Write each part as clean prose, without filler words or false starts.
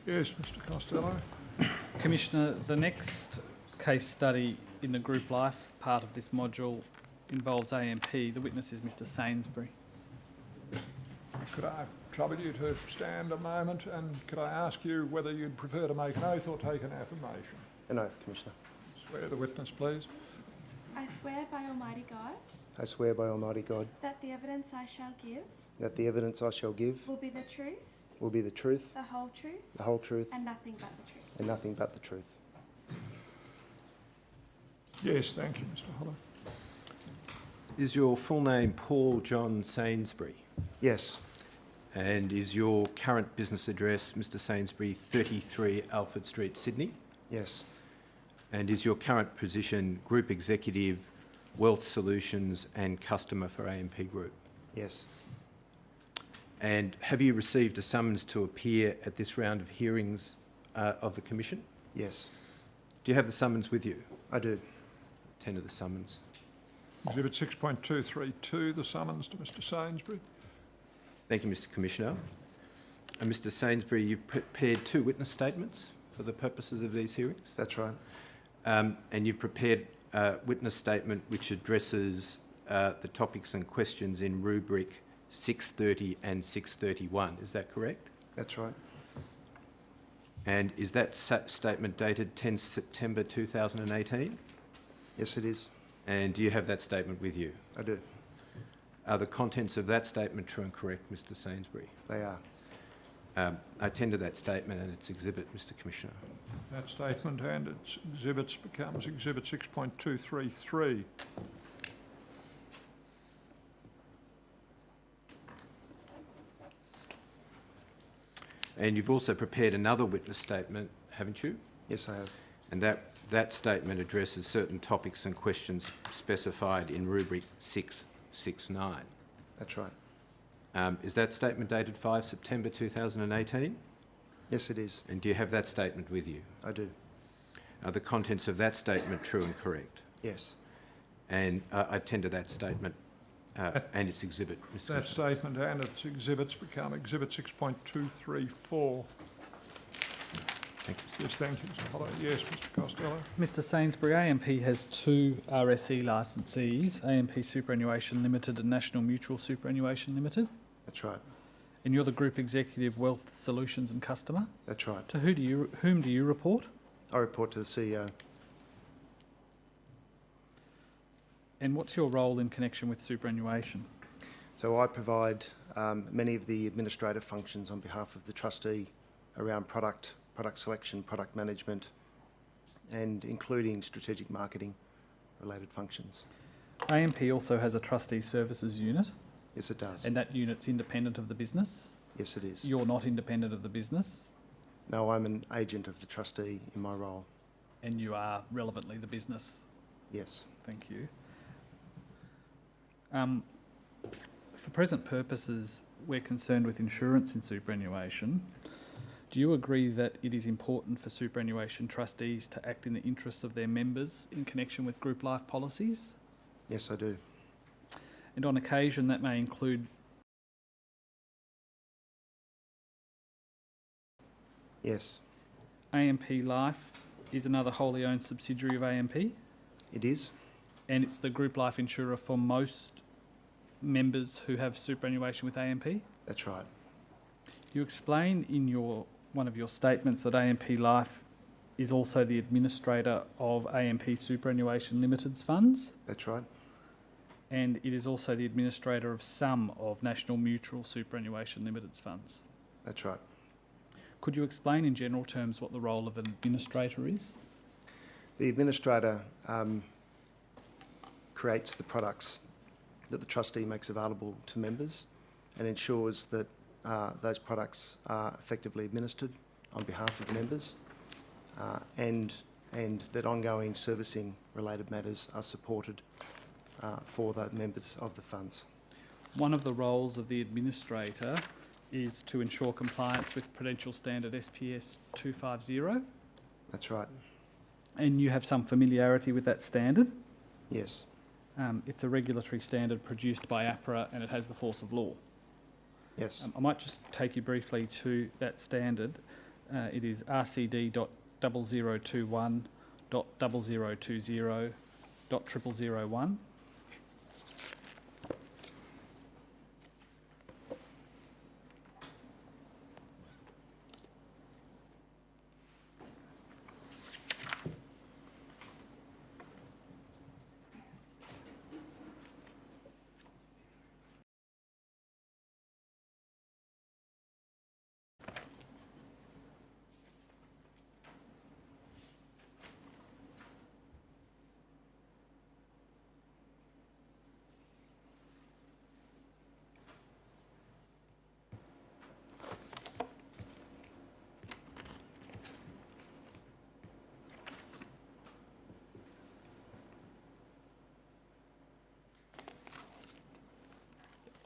Yes, Mr Costello. Commissioner, the next case study in the group life part of this module involves AMP. The witness is Mr Sainsbury. Could I trouble you to stand a moment, and could I ask you whether you'd prefer to make an oath or take an affirmation? An oath, Commissioner. Swear the witness, please. I swear by Almighty God I swear by Almighty God that the evidence I shall give that the evidence I shall give will be the truth, will be the truth, the whole truth, the whole truth, and nothing but the truth. and nothing but the truth. Yes, thank you, Mr Hollow. Is your full name Paul John Sainsbury? Yes, And is your current business address, Mr Sainsbury, 33 Alfred Street, Sydney? yes, And is your current position Group Executive, Wealth Solutions and Customer for AMP Group? yes, And have you received a summons to appear at this round of hearings of the Commission? yes, Do you have the summons with you? I do. Tender the summons. Exhibit 6.232, the summons to Mr Sainsbury. Thank you, Mr Commissioner. And Mr Sainsbury, you've prepared 2 witness statements for the purposes of these hearings. That's right. And you've prepared a witness statement which addresses the topics and questions in rubric 630 and 631. Is that correct? That's right. And is that statement dated 10 September 2018? Yes, it is. And do you have that statement with you? I do. Are the contents of that statement true and correct, Mr Sainsbury? They are. I tender that statement and its exhibit, Mr Commissioner. That statement and its exhibits becomes Exhibit 6.233. And you've also prepared another witness statement, haven't you? Yes, I have. And that statement addresses certain topics and questions specified in rubric 669. That's right. Is that statement dated 5 September 2018? Yes, it is. And do you have that statement with you? I do. Are the contents of that statement true and correct? Yes. And I tender that statement and its exhibit, Mr. That Commissioner. statement and its exhibits become Exhibit 6.234. Thank you. Yes, thank you, Mr Hollow. Yes, Mr Costello. Mr Sainsbury, AMP has 2 RSE licensees, AMP Superannuation Limited and National Mutual Superannuation Limited. That's right. And you're the Group Executive, Wealth Solutions and Customer. That's right. To whom do you report? I report to the CEO. And what's your role in connection with superannuation? So I provide many of the administrative functions on behalf of the trustee around product selection, product management, and including strategic marketing related functions. AMP also has a trustee services unit, Yes, it does. and that unit's independent of the business. Yes, it is. You're not independent of the business, No, I'm an agent of the trustee in my role. and you are relevantly the business. Yes. Thank you. For present purposes, we're concerned with insurance in superannuation. Do you agree that it is important for superannuation trustees to act in the interests of their members in connection with group life policies? Yes, I do. And on occasion, that may include Yes, AMP Life is another wholly owned subsidiary of AMP, it is. and it's the group life insurer for most members who have superannuation with AMP. That's right. You explain in one of your statements that AMP Life is also the administrator of AMP Superannuation Limited's funds, That's right. and it is also the administrator of some of National Mutual Superannuation Limited's funds. That's right. Could you explain in general terms what the role of an administrator is? The administrator creates the products that the trustee makes available to members and ensures that those products are effectively administered on behalf of members and that ongoing servicing related matters are supported for the members of the funds. One of the roles of the administrator is to ensure compliance with Prudential Standard SPS 250, That's right. and you have some familiarity with that standard. Yes. It's a regulatory standard produced by APRA and it has the force of law. Yes. I might just take you briefly to that standard. It is RCD.0021.0020.0001.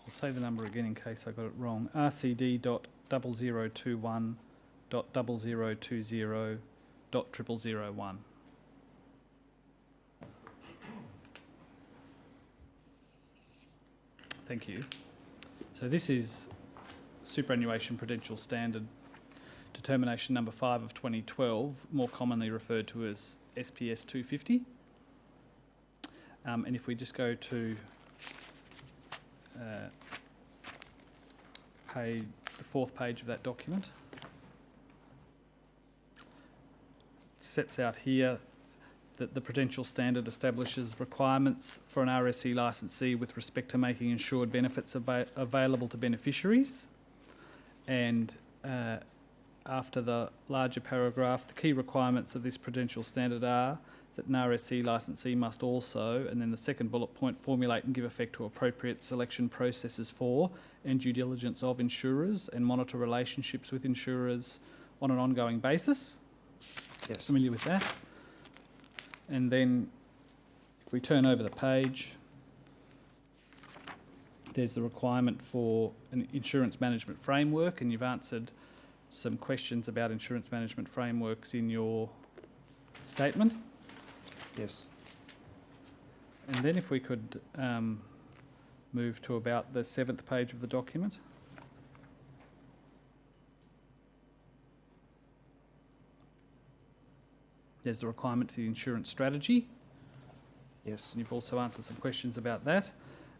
I'll say the number again in case I got it wrong. RCD.0021.0020.0001. Thank you. So this is Superannuation Prudential Standard Determination number 5 of 2012, more commonly referred to as SPS 250. And if we just go to the fourth page of that document, it sets out here that the Prudential Standard establishes requirements for an RSE licensee with respect to making insured benefits available to beneficiaries. And after the larger paragraph, the key requirements of this Prudential Standard are that an RSE licensee must also, and then the second bullet point, formulate and give effect to appropriate selection processes for and due diligence of insurers and monitor relationships with insurers on an ongoing basis. Yes. Familiar with that? And then if we turn over the page, there's the requirement for an insurance management framework, and you've answered some questions about insurance management frameworks in your statement. Yes. And then if we could move to about the 7th page of the document. There's the requirement for the insurance strategy. Yes. And you've also answered some questions about that.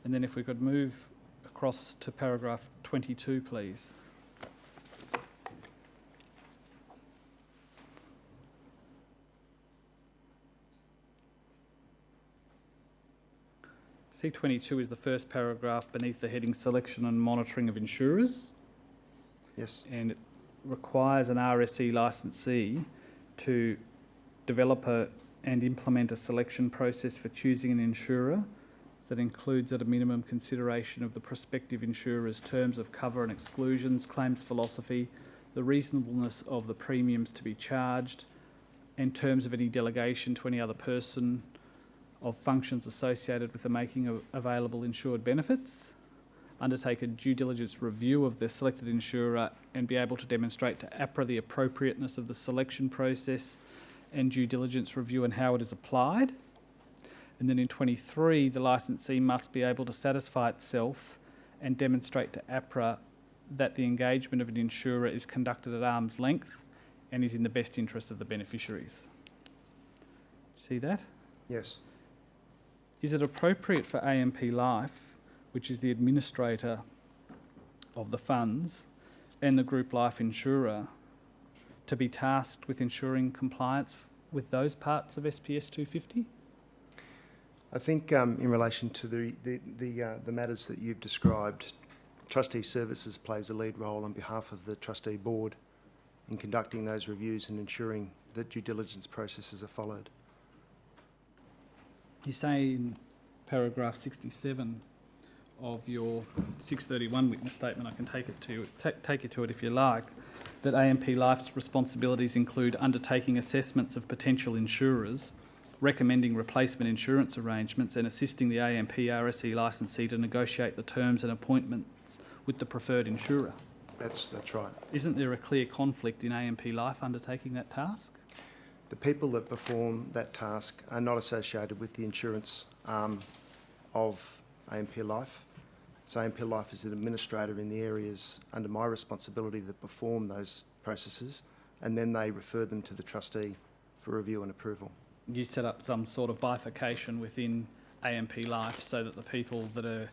And then if we could move across to paragraph 22, please. C22 is the first paragraph beneath the heading Selection and Monitoring of Insurers. Yes. And it requires an RSE licensee to develop and implement a selection process for choosing an insurer that includes at a minimum consideration of the prospective insurer's terms of cover and exclusions, claims philosophy, the reasonableness of the premiums to be charged, and terms of any delegation to any other person of functions associated with the making of available insured benefits, undertake a due diligence review of the selected insurer and be able to demonstrate to APRA the appropriateness of the selection process and due diligence review and how it is applied. And then in 23, the licensee must be able to satisfy itself and demonstrate to APRA that the engagement of an insurer is conducted at arm's length and is in the best interest of the beneficiaries. See that? Yes. Is it appropriate for AMP Life, which is the administrator of the funds and the group life insurer, to be tasked with ensuring compliance with those parts of SPS 250? I think in relation to the matters that you've described, Trustee Services plays a lead role on behalf of the Trustee Board in conducting those reviews and ensuring that due diligence processes are followed. You say in paragraph 67 of your 631 witness statement, I can take you to it if you like, that AMP Life's responsibilities include undertaking assessments of potential insurers, recommending replacement insurance arrangements and assisting the AMP RSE licensee to negotiate the terms and appointments with the preferred insurer. That's right. Isn't there a clear conflict in AMP Life undertaking that task? The people that perform that task are not associated with the insurance arm of AMP Life. So AMP Life is an administrator in the areas under my responsibility that perform those processes, and then they refer them to the trustee for review and approval. You set up some sort of bifurcation within AMP Life so that the people that are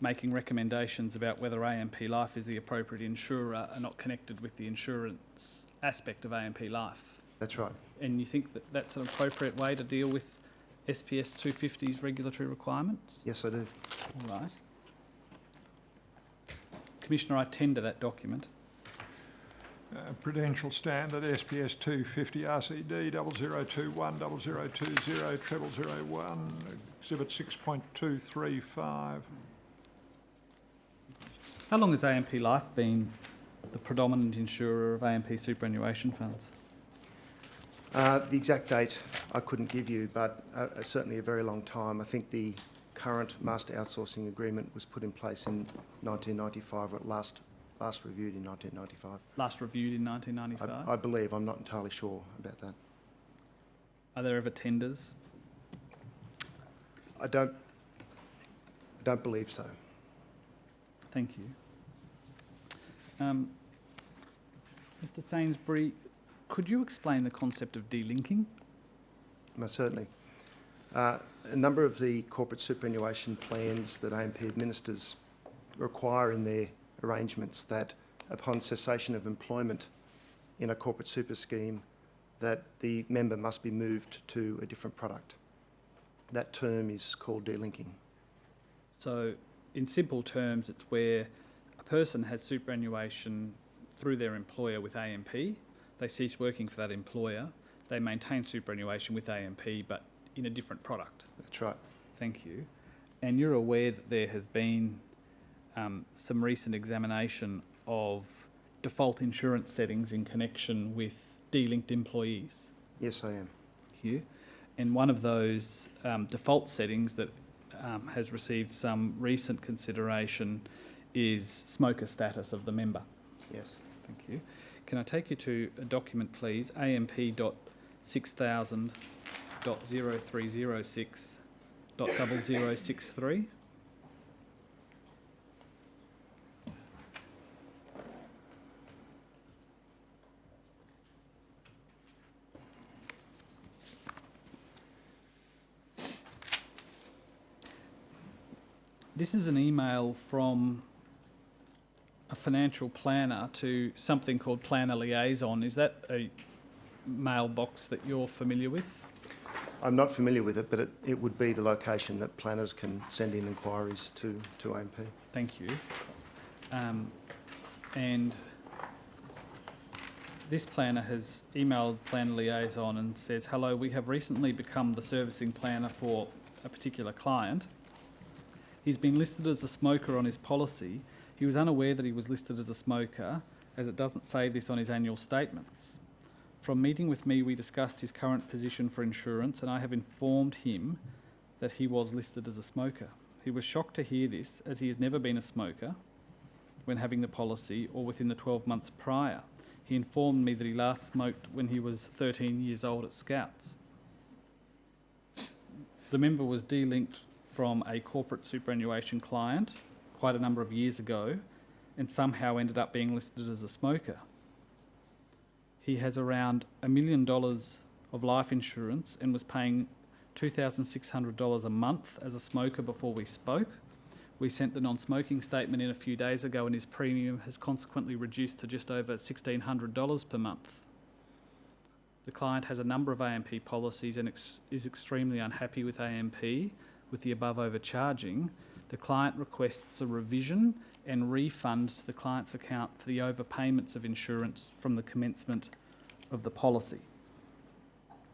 making recommendations about whether AMP Life is the appropriate insurer are not connected with the insurance aspect of AMP Life. That's right. And you think that that's an appropriate way to deal with SPS 250's regulatory requirements? Yes, I do. All right. Commissioner, I tender that document. Prudential Standard SPS 250 RCD 0021 0020 0001 Exhibit 6.235. How long has AMP Life been the predominant insurer of AMP superannuation funds? The exact date I couldn't give you, but certainly a very long time. I think the current master outsourcing agreement was put in place in 1995, or last reviewed in 1995. Last reviewed in 1995? I believe. I'm not entirely sure about that. Are there ever tenders? I don't believe so. Thank you. Mr. Sainsbury, could you explain the concept of delinking? Most certainly. A number of the corporate superannuation plans that AMP administers require in their arrangements that upon cessation of employment in a corporate super scheme, that the member must be moved to a different product. That term is called delinking. So, in simple terms, it's where a person has superannuation through their employer with AMP, they cease working for that employer, they maintain superannuation with AMP but in a different product. That's right. Thank you. And you're aware that there has been some recent examination of default insurance settings in connection with delinked employees? Yes, I am. Thank you. And one of those default settings that has received some recent consideration is smoker status of the member. Yes. Thank you. Can I take you to a document, please? AMP.6000.0306.0063. This is an email from a financial planner to something called Planner Liaison. Is that a mailbox that you're familiar with? I'm not familiar with it, but it would be the location that planners can send in inquiries to AMP. Thank you. And this planner has emailed Planner Liaison and says, hello, we have recently become the servicing planner for a particular client. He's been listed as a smoker on his policy. He was unaware that he was listed as a smoker, as it doesn't say this on his annual statements. From meeting with me, we discussed his current position for insurance, and I have informed him that he was listed as a smoker. He was shocked to hear this, as he has never been a smoker when having the policy or within the 12 months prior. He informed me that he last smoked when he was 13 years old at Scouts. The member was delinked from a corporate superannuation client quite a number of years ago and somehow ended up being listed as a smoker. He has around $1 million of life insurance and was paying $2,600 a month as a smoker before we spoke. We sent the non-smoking statement in a few days ago and his premium has consequently reduced to just over $1,600 per month. The client has a number of AMP policies and is extremely unhappy with AMP with the above overcharging. The client requests a revision and refund to the client's account for the overpayments of insurance from the commencement of the policy.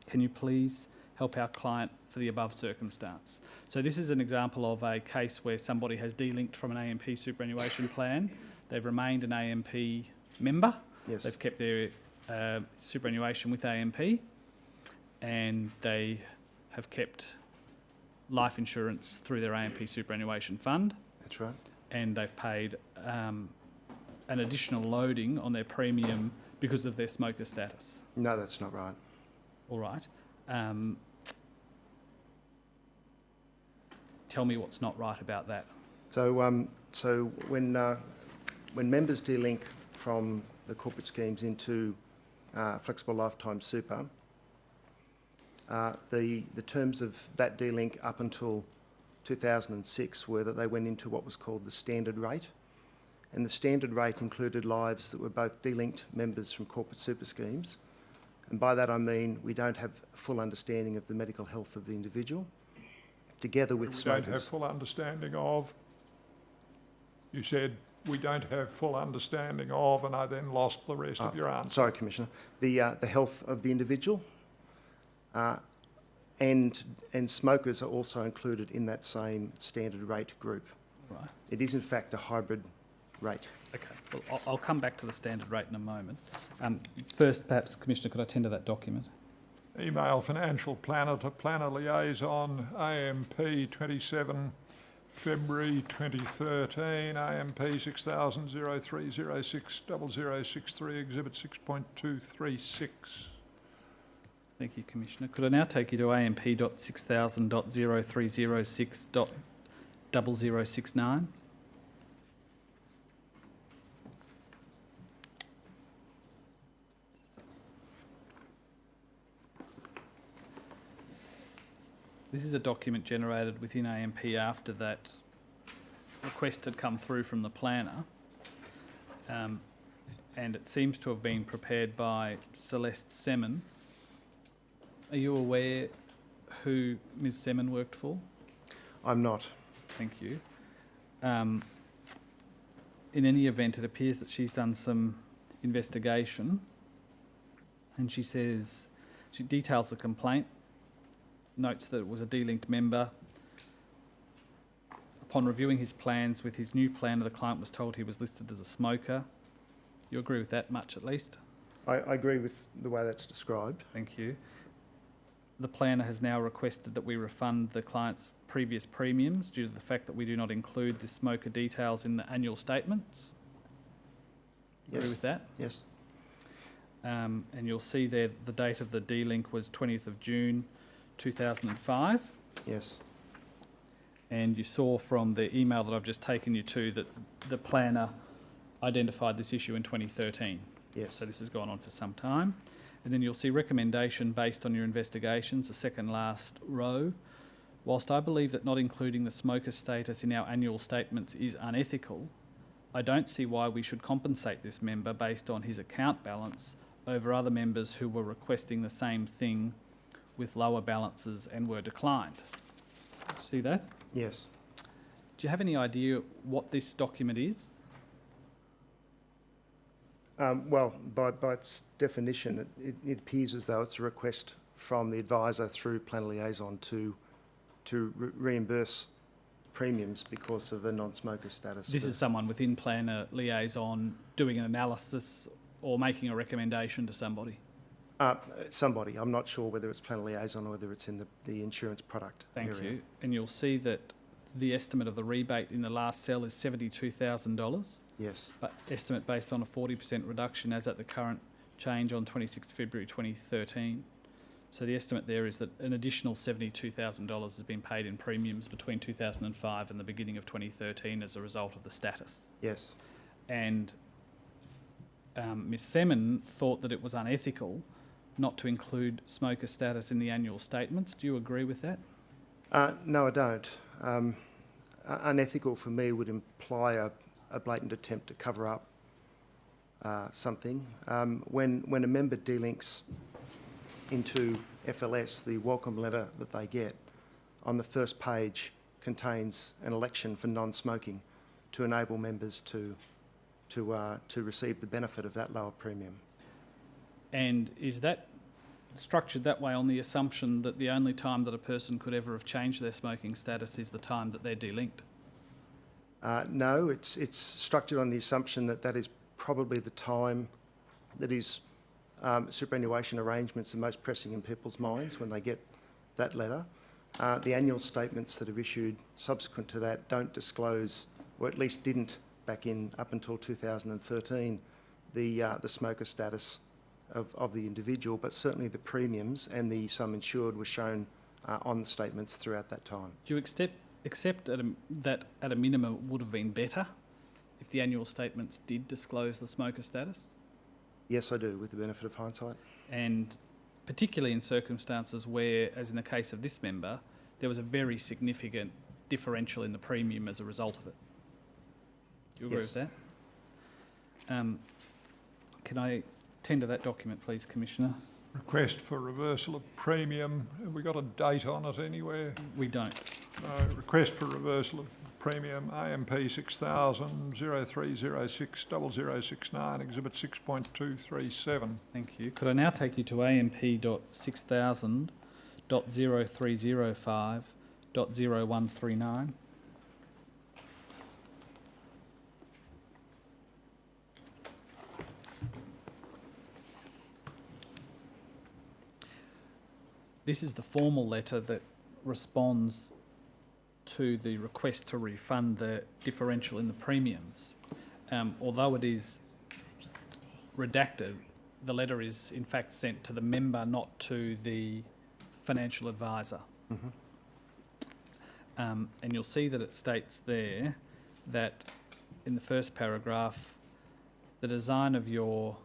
Can you please help our client for the above circumstance? So this is an example of a case where somebody has delinked from an AMP superannuation plan. They've remained an AMP member. Yes. They've kept their superannuation with AMP and they have kept life insurance through their AMP superannuation fund. That's right. And they've paid an additional loading on their premium because of their smoker status. No, that's not right. All right. Tell me what's not right about that. So when members delink from the corporate schemes into flexible lifetime super, the terms of that de-link up until 2006 were that they went into what was called the standard rate. And the standard rate included lives that were both de-linked members from corporate super schemes. And by that I mean we don't have full understanding of the medical health of the individual, together with We don't have smokers. full understanding of, you said, we don't have full understanding of, and I then lost the rest of your answer. Sorry, Commissioner. The health of the individual, and smokers are also included in that same standard rate group. Right. It is in fact a hybrid rate. Okay. Well, I'll come back to the standard rate in a moment. First, perhaps, Commissioner, could I tender that document? Email financial planner to planner liaison, AMP 27 February 2013, AMP 6003060063, Exhibit 6.236. Thank you, Commissioner. Could I now take you to AMP.6000.0306.0069? This is a document generated within AMP after that request had come through from the planner, and it seems to have been prepared by Celeste Semen. Are you aware who Ms Semen worked for? I'm not. Thank you. In any event, it appears that she's done some investigation, and she says, she details the complaint, notes that it was a de-linked member. Upon reviewing his plans with his new planner, the client was told he was listed as a smoker. You agree with that much at least? I agree with the way that's described. Thank you. The planner has now requested that we refund the client's previous premiums due to the fact that we do not include the smoker details in the annual statements. Yes. Agree with that? Yes. And you'll see there the date of the de-link was 20th of June 2005. Yes. And you saw from the email that I've just taken you to that the planner identified this issue in 2013. Yes. So this has gone on for some time. And then you'll see recommendation based on your investigations, the second last row. Whilst I believe that not including the smoker status in our annual statements is unethical, I don't see why we should compensate this member based on his account balance over other members who were requesting the same thing with lower balances and were declined. See that? Yes. Do you have any idea what this document is? Well, by its definition, it appears as though it's a request from the advisor through planner liaison to reimburse premiums because of a non-smoker status. This is someone within planner liaison doing an analysis or making a recommendation to somebody. Somebody. I'm not sure whether it's planner liaison or whether it's in the insurance product Thank area. you. And you'll see that the estimate of the rebate in the last cell is $72,000, Yes. but estimate based on a 40% reduction as at the current change on 26th February 2013. So the estimate there is that an additional $72,000 has been paid in premiums between 2005 and the beginning of 2013 as a result of the status. Yes. And Ms Semen thought that it was unethical not to include smoker status in the annual statements. Do you agree with that? No, I don't. Unethical for me would imply a blatant attempt to cover up something. When a member delinks into FLS, the welcome letter that they get on the first page contains an election for non-smoking to enable members to receive the benefit of that lower premium. And is that structured that way on the assumption that the only time that a person could ever have changed their smoking status is the time that they're delinked? No, it's structured on the assumption that that is probably the time that is superannuation arrangements are most pressing in people's minds when they get that letter. The annual statements that are issued subsequent to that don't disclose, or at least didn't back in up until 2013, the smoker status of the individual, but certainly the premiums and the sum insured were shown on the statements throughout that time. Do you accept that at a minimum it would have been better if the annual statements did disclose the smoker status? Yes, I do, with the benefit of hindsight. And particularly in circumstances where, as in the case of this member, there was a very significant differential in the premium as a result of it. Do you agree Yes. with that? Can I tender that document, please, Commissioner? Request for reversal of premium. Have we got a date on it anywhere? We don't. Request for reversal of premium AMP 6000 0306 0069 Exhibit 6.237. Thank you. Could I now take you to AMP.6000.0305.0139? This is the formal letter that responds to the request to refund the differential in the premiums. Although it is redacted, the letter is in fact sent to the member, not to the financial advisor. And you'll see that it states there that in the first paragraph, the design of your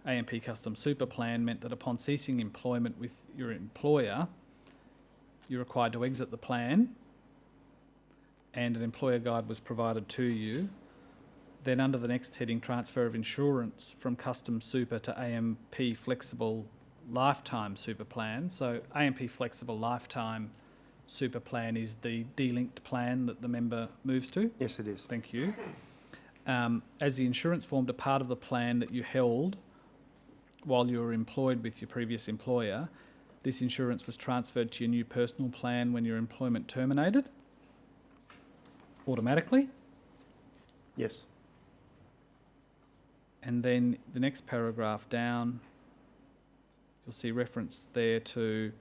AMP Custom Super Plan meant that upon ceasing employment with your employer, you're required to exit the plan, and an employer guide was provided to you. Then under the next heading, transfer of insurance from Custom Super to AMP Flexible Lifetime Super Plan. So AMP Flexible Lifetime Super Plan is the delinked plan that the member moves to. Yes, it is. Thank you. As the insurance formed a part of the plan that you held while you were employed with your previous employer, this insurance was transferred to your new personal plan when your employment terminated automatically. Yes. And then the next paragraph down, you'll see reference there to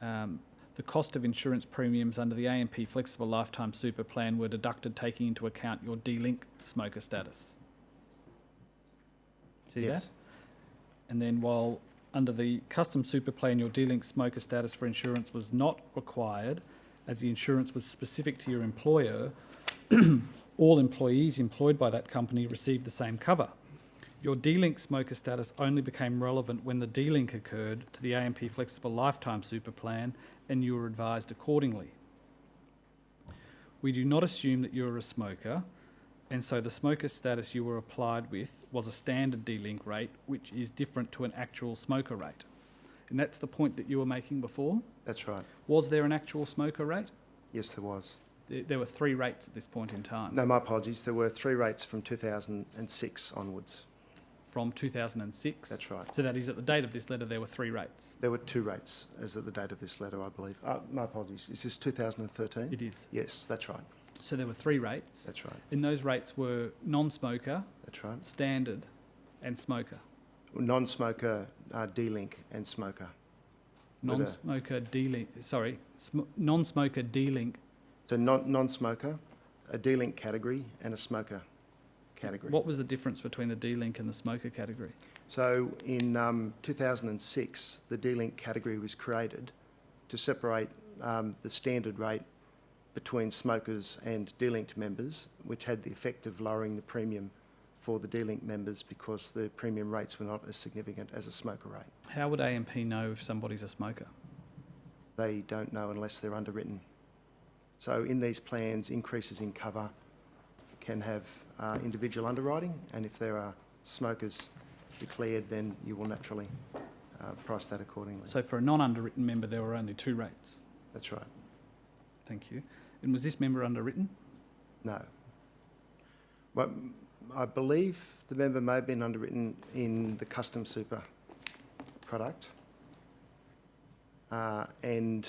the cost of insurance premiums under the AMP Flexible Lifetime Super Plan were deducted taking into account your D-Link smoker status. See Yes. that? And then while under the Custom Super Plan, your D-Link smoker status for insurance was not required, as the insurance was specific to your employer, all employees employed by that company received the same cover. Your D-Link smoker status only became relevant when the D-Link occurred to the AMP Flexible Lifetime Super Plan and you were advised accordingly. We do not assume that you are a smoker, and so the smoker status you were applied with was a standard D-Link rate, which is different to an actual smoker rate. And that's the point that you were making before. That's right. Was there an actual smoker rate? Yes, there was. There were 3 rates at this point in time. No, my apologies. There were 3 rates from 2006 onwards. From 2006? That's right. So that is at the date of this letter there were 3 rates? There were 2 rates as at the date of this letter, I believe. My apologies. Is this 2013? It is. Yes, that's right. So there were 3 rates? That's right. And those rates were non-smoker, That's right. standard and smoker? Non-smoker, D-Link and smoker. Non-smoker D-Link, sorry, non-smoker D-Link. So non-smoker, a D-Link category and a smoker category. What was the difference between the D-Link and the smoker category? So in 2006, the D-Link category was created to separate the standard rate between smokers and D-Linked members, which had the effect of lowering the premium for the D-Link members because the premium rates were not as significant as a smoker rate. How would AMP know if somebody's a smoker? They don't know unless they're underwritten. So in these plans, increases in cover can have individual underwriting, and if there are smokers declared, then you will naturally price that accordingly. So for a non-underwritten member, there were only 2 rates. That's right. Thank you. And was this member underwritten? No. Well, I believe the member may have been underwritten in the Custom Super product, and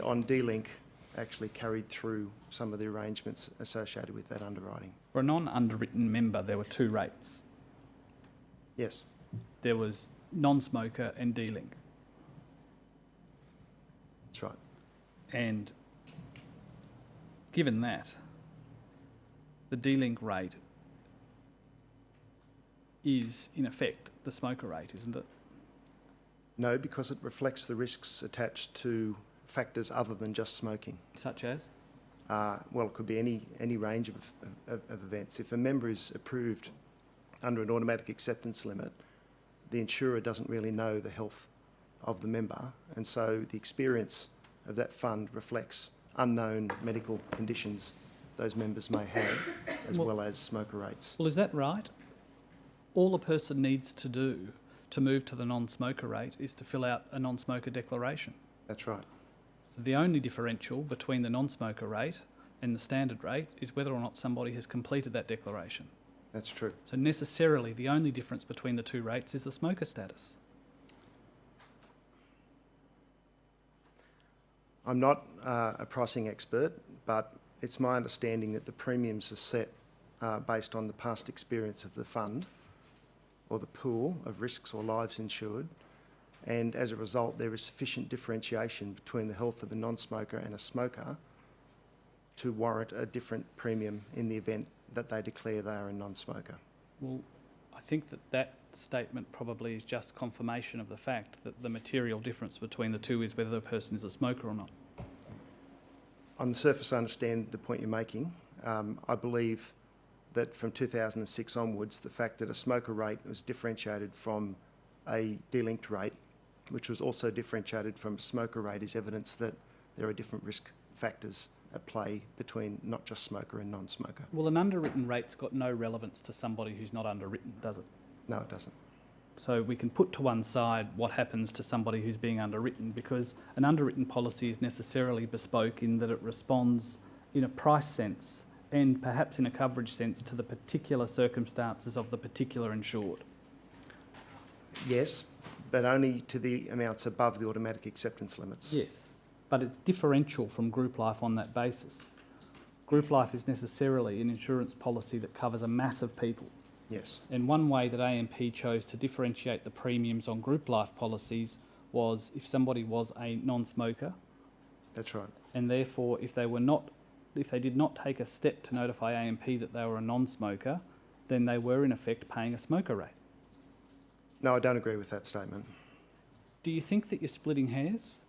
on D-Link actually carried through some of the arrangements associated with that underwriting. For a non-underwritten member, there were 2 rates. Yes. There was non-smoker and D-Link. That's right. And given that, the D-Link rate is, in effect, the smoker rate, isn't it? No, because it reflects the risks attached to factors other than just smoking. Such as? Well, it could be any range of events. If a member is approved under an automatic acceptance limit, the insurer doesn't really know the health of the member, and so the experience of that fund reflects unknown medical conditions those members may have, as well as smoker rates. Well, is that right? All a person needs to do to move to the non-smoker rate is to fill out a non-smoker declaration. That's right. So the only differential between the non-smoker rate and the standard rate is whether or not somebody has completed that declaration. That's true. So necessarily the only difference between the two rates is the smoker status. I'm not a pricing expert, but it's my understanding that the premiums are set based on the past experience of the fund or the pool of risks or lives insured, and as a result there is sufficient differentiation between the health of a non-smoker and a smoker to warrant a different premium in the event that they declare they are a non-smoker. Well, I think that statement probably is just confirmation of the fact that the material difference between the two is whether the person is a smoker or not. On the surface, I understand the point you're making. I believe that from 2006 onwards, the fact that a smoker rate was differentiated from a delinked rate, which was also differentiated from a smoker rate, is evidence that there are different risk factors at play between not just smoker and non-smoker. Well, an underwritten rate's got no relevance to somebody who's not underwritten, does it? No, it doesn't. So we can put to one side what happens to somebody who's being underwritten, because an underwritten policy is necessarily bespoke in that it responds in a price sense and perhaps in a coverage sense to the particular circumstances of the particular insured. Yes, but only to the amounts above the automatic acceptance limits. Yes, but it's differential from group life on that basis. Group life is necessarily an insurance policy that covers a mass of people. Yes. And one way that AMP chose to differentiate the premiums on group life policies was if somebody was a non-smoker, That's right. and therefore if they did not take a step to notify AMP that they were a non-smoker, then they were in effect paying a smoker rate. No, I don't agree with that statement. Do you think that you're splitting hairs?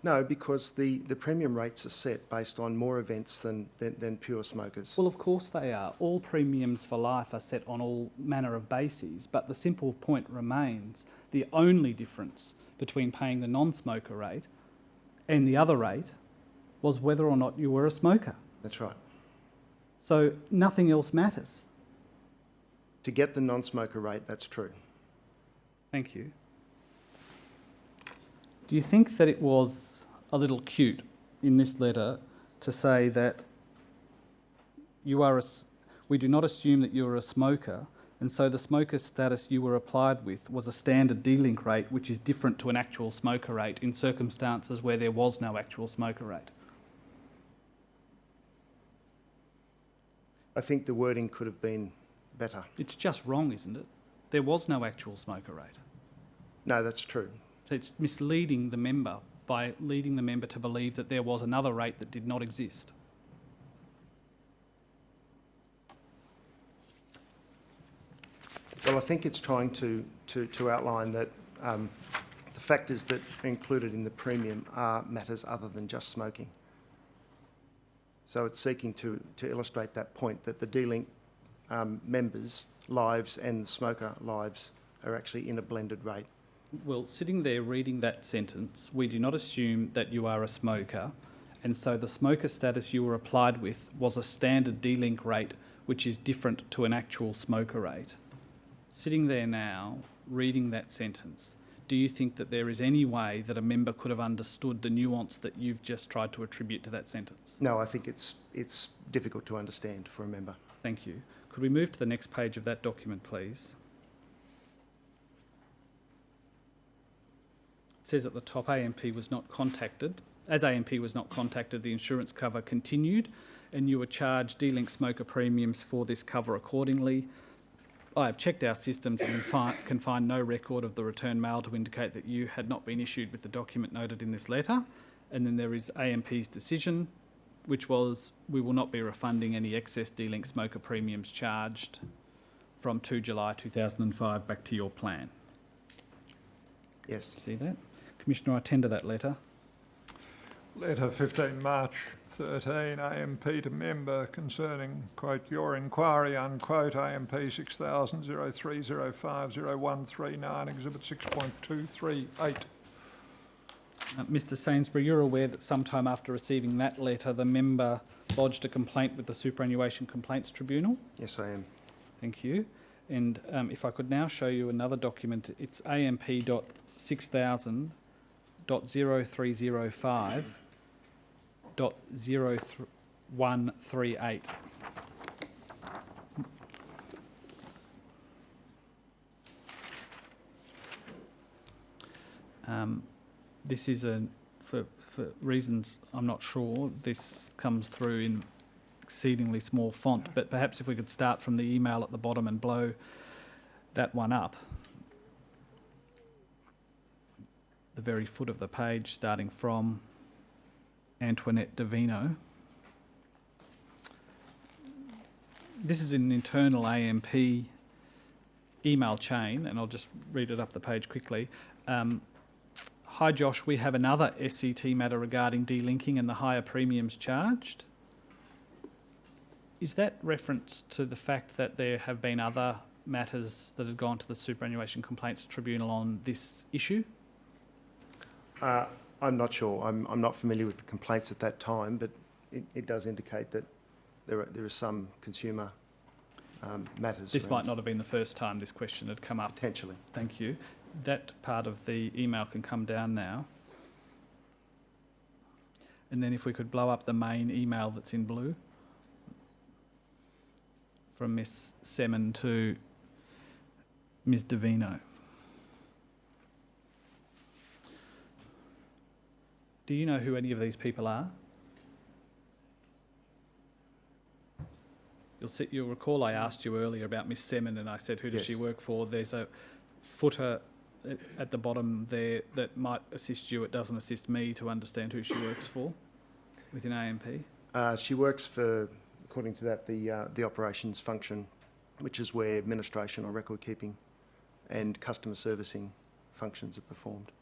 No, because the premium rates are set based on more events than pure smokers. Well, of course they are. All premiums for life are set on all manner of bases, but the simple point remains the only difference between paying the non-smoker rate and the other rate was whether or not you were a smoker. That's right. So nothing else matters. To get the non-smoker rate, that's true. Thank you. Do you think that it was a little cute in this letter to say that we do not assume that you are a smoker, and so the smoker status you were applied with was a standard D-link rate, which is different to an actual smoker rate in circumstances where there was no actual smoker rate? I think the wording could have been better. It's just wrong, isn't it? There was no actual smoker rate. No, that's true. So it's misleading the member by leading the member to believe that there was another rate that did not exist. Well, I think it's trying to outline that the factors that are included in the premium are matters other than just smoking. So it's seeking to illustrate that point, that the D-Link members' lives and the smoker lives are actually in a blended rate. Well, sitting there reading that sentence, we do not assume that you are a smoker, and so the smoker status you were applied with was a standard D-Link rate, which is different to an actual smoker rate. Sitting there now, reading that sentence, do you think that there is any way that a member could have understood the nuance that you've just tried to attribute to that sentence? No, I think it's difficult to understand for a member. Thank you. Could we move to the next page of that document, please? It says at the top, AMP was not contacted. As AMP was not contacted, the insurance cover continued, and you were charged D-Link smoker premiums for this cover accordingly. I have checked our systems and can find no record of the return mail to indicate that you had not been issued with the document noted in this letter. And then there is AMP's decision, which was we will not be refunding any excess D-Link smoker premiums charged from 2 July 2005 back to your plan. Yes. See that? Commissioner, I tender that letter. Letter 15 March 13, AMP to member concerning, quote, your inquiry, unquote, AMP 600003050139, Exhibit 6.238. Mr Sainsbury, you're aware that sometime after receiving that letter, the member lodged a complaint with the Superannuation Complaints Tribunal? Yes, I am. Thank you. And if I could now show you another document, it's AMP.6000.0305.0138. This is for reasons I'm not sure, this comes through in exceedingly small font, but perhaps if we could start from the email at the bottom and blow that one up. The very foot of the page, starting from Antoinette Davino. This is an internal AMP email chain, and I'll just read it up the page quickly. Hi Josh, we have another SCT matter regarding delinking and the higher premiums charged. Is that reference to the fact that there have been other matters that have gone to the Superannuation Complaints Tribunal on this issue? I'm not sure. I'm not familiar with the complaints at that time, but it does indicate that there are some consumer matters. This might not have been the first time this question had come up. Potentially. Thank you. That part of the email can come down now. And then if we could blow up the main email that's in blue from Miss Semen to Ms Davino. Do you know who any of these people are? You'll recall I asked you earlier about Miss Semen and I said, who does she work for? There's a footer at the bottom there that might assist you. It doesn't assist me to understand who she works for within AMP. She works for, according to that, the operations function, which is where administration or record keeping and customer servicing functions are performed.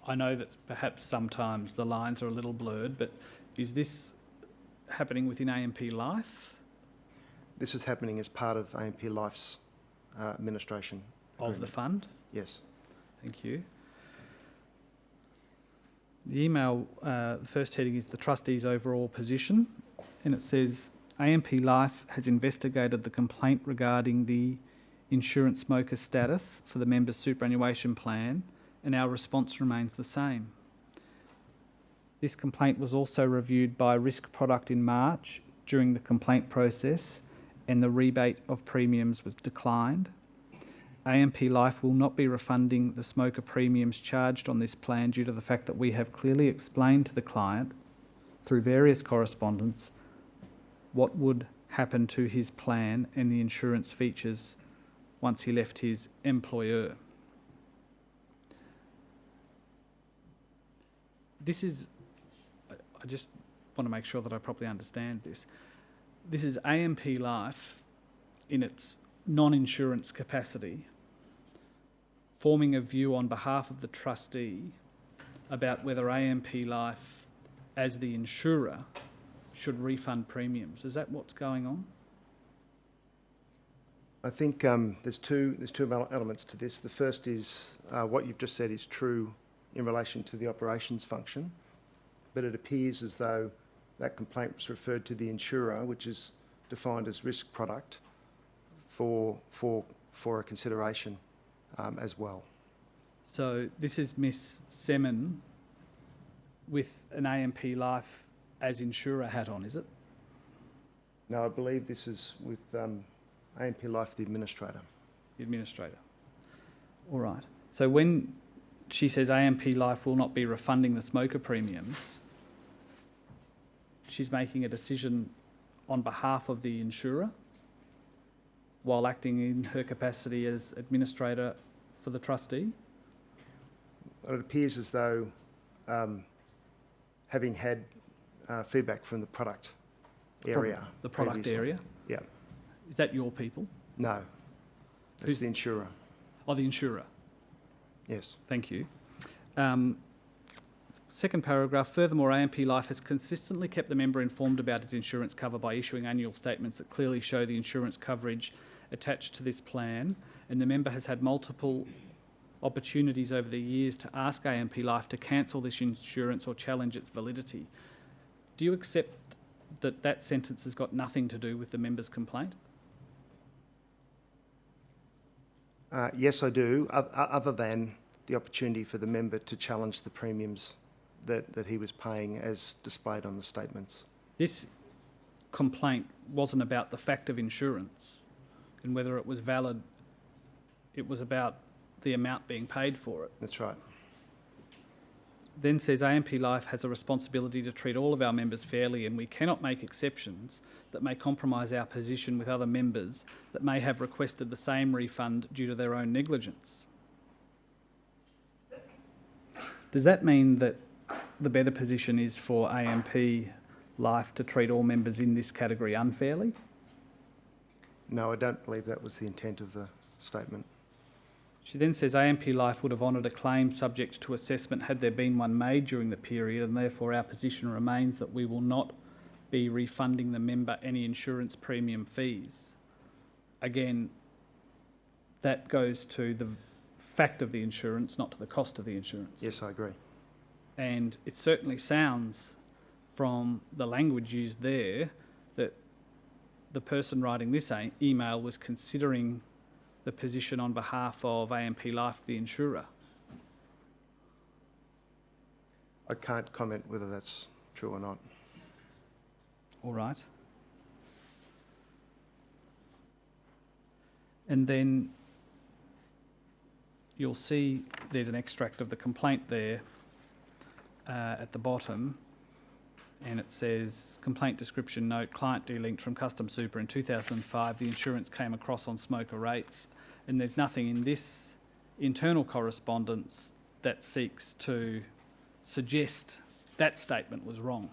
I know that perhaps sometimes the lines are a little blurred, but is this happening within AMP Life? This is happening as part of AMP Life's administration Of the fund? Yes. Thank you. The email, the first heading is the trustee's overall position, and it says, AMP Life has investigated the complaint regarding the insurance smoker status for the member's superannuation plan, and our response remains the same. This complaint was also reviewed by Risk Product in March during the complaint process, and the rebate of premiums was declined. AMP Life will not be refunding the smoker premiums charged on this plan due to the fact that we have clearly explained to the client through various correspondence what would happen to his plan and the insurance features once he left his employer. This is, I just want to make sure that I properly understand this. This is AMP Life in its non-insurance capacity forming a view on behalf of the trustee about whether AMP Life, as the insurer, should refund premiums. Is that what's going on? I think there's two elements to this. The first is what you've just said is true in relation to the operations function, but it appears as though that complaint was referred to the insurer, which is defined as risk product, for a consideration as well. So this is Miss Semen with an AMP Life as insurer hat on, is it? No, I believe this is with AMP Life, the administrator. The administrator. All right. So when she says AMP Life will not be refunding the smoker premiums, she's making a decision on behalf of the insurer while acting in her capacity as administrator for the trustee? Well, it appears as though, having had feedback from the product area. From the product previously. area? Yeah. Is that your people? No. That's the insurer. Oh, the insurer. Yes. Thank you. Second paragraph, furthermore, AMP Life has consistently kept the member informed about its insurance cover by issuing annual statements that clearly show the insurance coverage attached to this plan, and the member has had multiple opportunities over the years to ask AMP Life to cancel this insurance or challenge its validity. Do you accept that that sentence has got nothing to do with the member's complaint? Yes, I do, other than the opportunity for the member to challenge the premiums that he was paying as displayed on the statements. This complaint wasn't about the fact of insurance and whether it was valid. It was about the amount being paid for it. That's right. Then says AMP Life has a responsibility to treat all of our members fairly, and we cannot make exceptions that may compromise our position with other members that may have requested the same refund due to their own negligence. Does that mean that the better position is for AMP Life to treat all members in this category unfairly? No, I don't believe that was the intent of the statement. She then says AMP Life would have honoured a claim subject to assessment had there been one made during the period, and therefore our position remains that we will not be refunding the member any insurance premium fees. Again, that goes to the fact of the insurance, not to the cost of the insurance. Yes, I agree. And it certainly sounds from the language used there that the person writing this email was considering the position on behalf of AMP Life, the insurer. I can't comment whether that's true or not. All right. And then you'll see there's an extract of the complaint there at the bottom, and it says, complaint description note, client delinked from Custom Super in 2005. The insurance came across on smoker rates, and there's nothing in this internal correspondence that seeks to suggest that statement was wrong,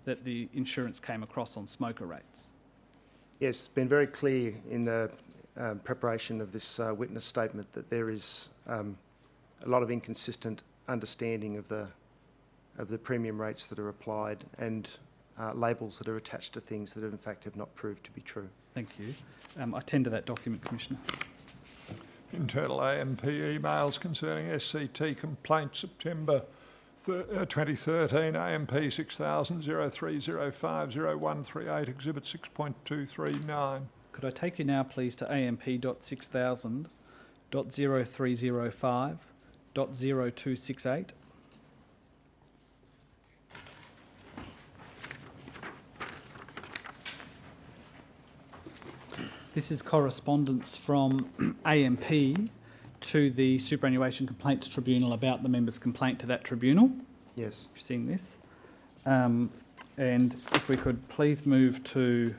that the insurance came across on smoker rates. Yes, it's been very clear in the preparation of this witness statement that there is a lot of inconsistent understanding of the premium rates that are applied and labels that are attached to things that in fact have not proved to be true. Thank you. I tender that document, Commissioner. Internal AMP emails concerning SCT complaint September 2013, AMP 6000-0305-0138, Exhibit 6.239. Could I take you now, please, to AMP.6000.0305.0268? This is correspondence from AMP to the Superannuation Complaints Tribunal about the member's complaint to that tribunal. Yes. You've seen this. And if we could please move to,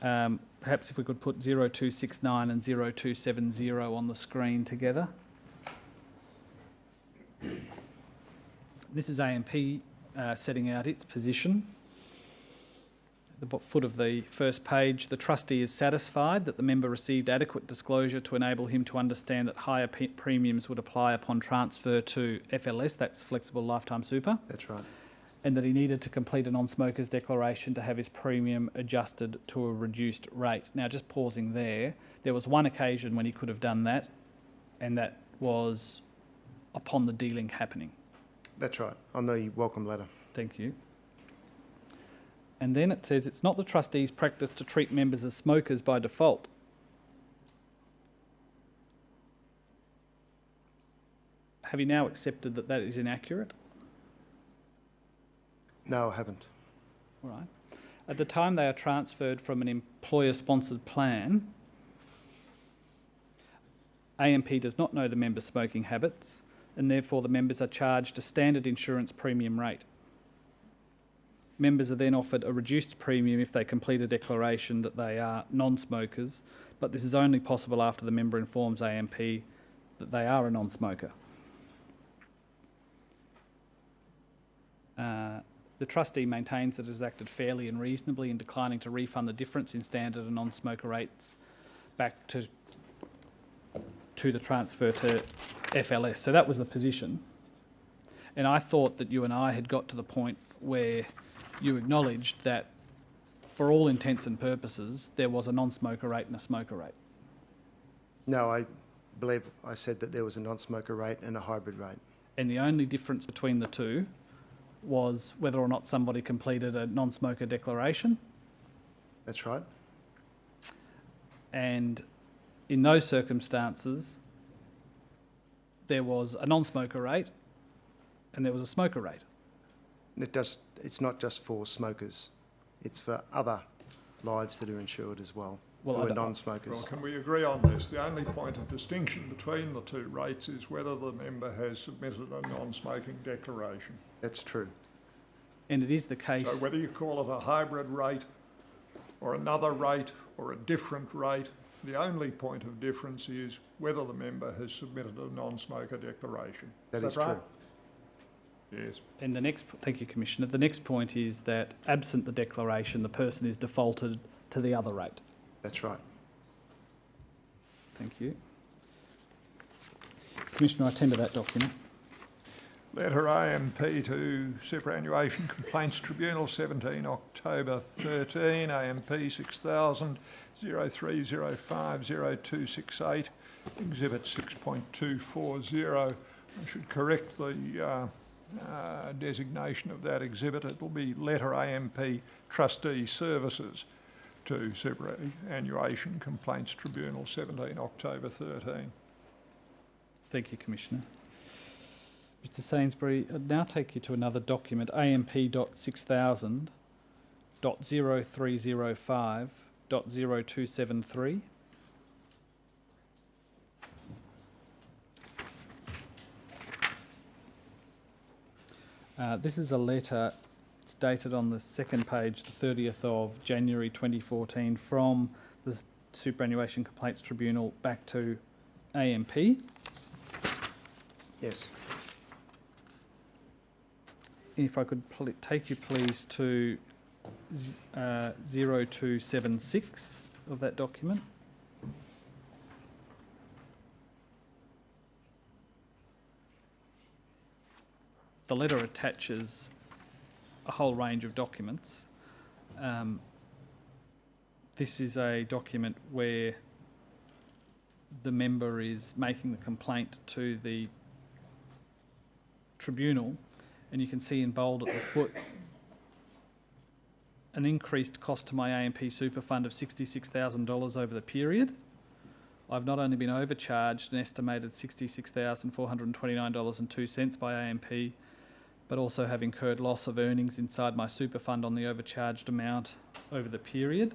perhaps if we could put 0269 and 0270 on the screen together. This is AMP setting out its position. At the foot of the first page, the trustee is satisfied that the member received adequate disclosure to enable him to understand that higher premiums would apply upon transfer to FLS, that's Flexible Lifetime Super. That's right. And that he needed to complete a non-smoker's declaration to have his premium adjusted to a reduced rate. Now, just pausing there was one occasion when he could have done that, and that was upon the de-link happening. That's right, on the welcome letter. Thank you. And then it says it's not the trustee's practice to treat members as smokers by default. Have you now accepted that that is inaccurate? No, I haven't. All right. At the time they are transferred from an employer-sponsored plan, AMP does not know the member's smoking habits, and therefore the members are charged a standard insurance premium rate. Members are then offered a reduced premium if they complete a declaration that they are non-smokers, but this is only possible after the member informs AMP that they are a non-smoker. The trustee maintains that it has acted fairly and reasonably in declining to refund the difference in standard and non-smoker rates back to the transfer to FLS. So that was the position. And I thought that you and I had got to the point where you acknowledged that for all intents and purposes, there was a non-smoker rate and a smoker rate. No, I believe I said that there was a non-smoker rate and a hybrid rate. And the only difference between the two was whether or not somebody completed a non-smoker declaration. That's right. And in those circumstances, there was a non-smoker rate and there was a smoker rate. And it's not just for smokers. It's for other lives that are insured as well, Well, who I are don't- non-smokers. Well, can we agree on this? The only point of distinction between the two rates is whether the member has submitted a non-smoking declaration. That's true. And it is the case. So whether you call it a hybrid rate or another rate or a different rate, the only point of difference is whether the member has submitted a non-smoker declaration. That is right? true. Yes. And the next, thank you, Commissioner. The next point is that absent the declaration, the person is defaulted to the other rate. That's right. Thank you. Commissioner, I tender that document. Letter AMP to Superannuation Complaints Tribunal, 17 October 13, AMP 6000 0305 0268, Exhibit 6.240. I should correct the designation of that exhibit. It will be Letter AMP Trustee Services to Superannuation Complaints Tribunal, 17 October 13. Thank you, Commissioner. Mr Sainsbury, I'd now take you to another document, AMP.6000.0305.0273. This is a letter, it's dated on the second page, the 30th of January 2014, from the Superannuation Complaints Tribunal back to AMP. Yes. If I could take you please to 0276 of that document. The letter attaches a whole range of documents. This is a document where the member is making the complaint to the tribunal, and you can see in bold at the foot an increased cost to my AMP super fund of $66,000 over the period. I've not only been overcharged an estimated $66,429.02 by AMP, but also have incurred loss of earnings inside my super fund on the overcharged amount over the period.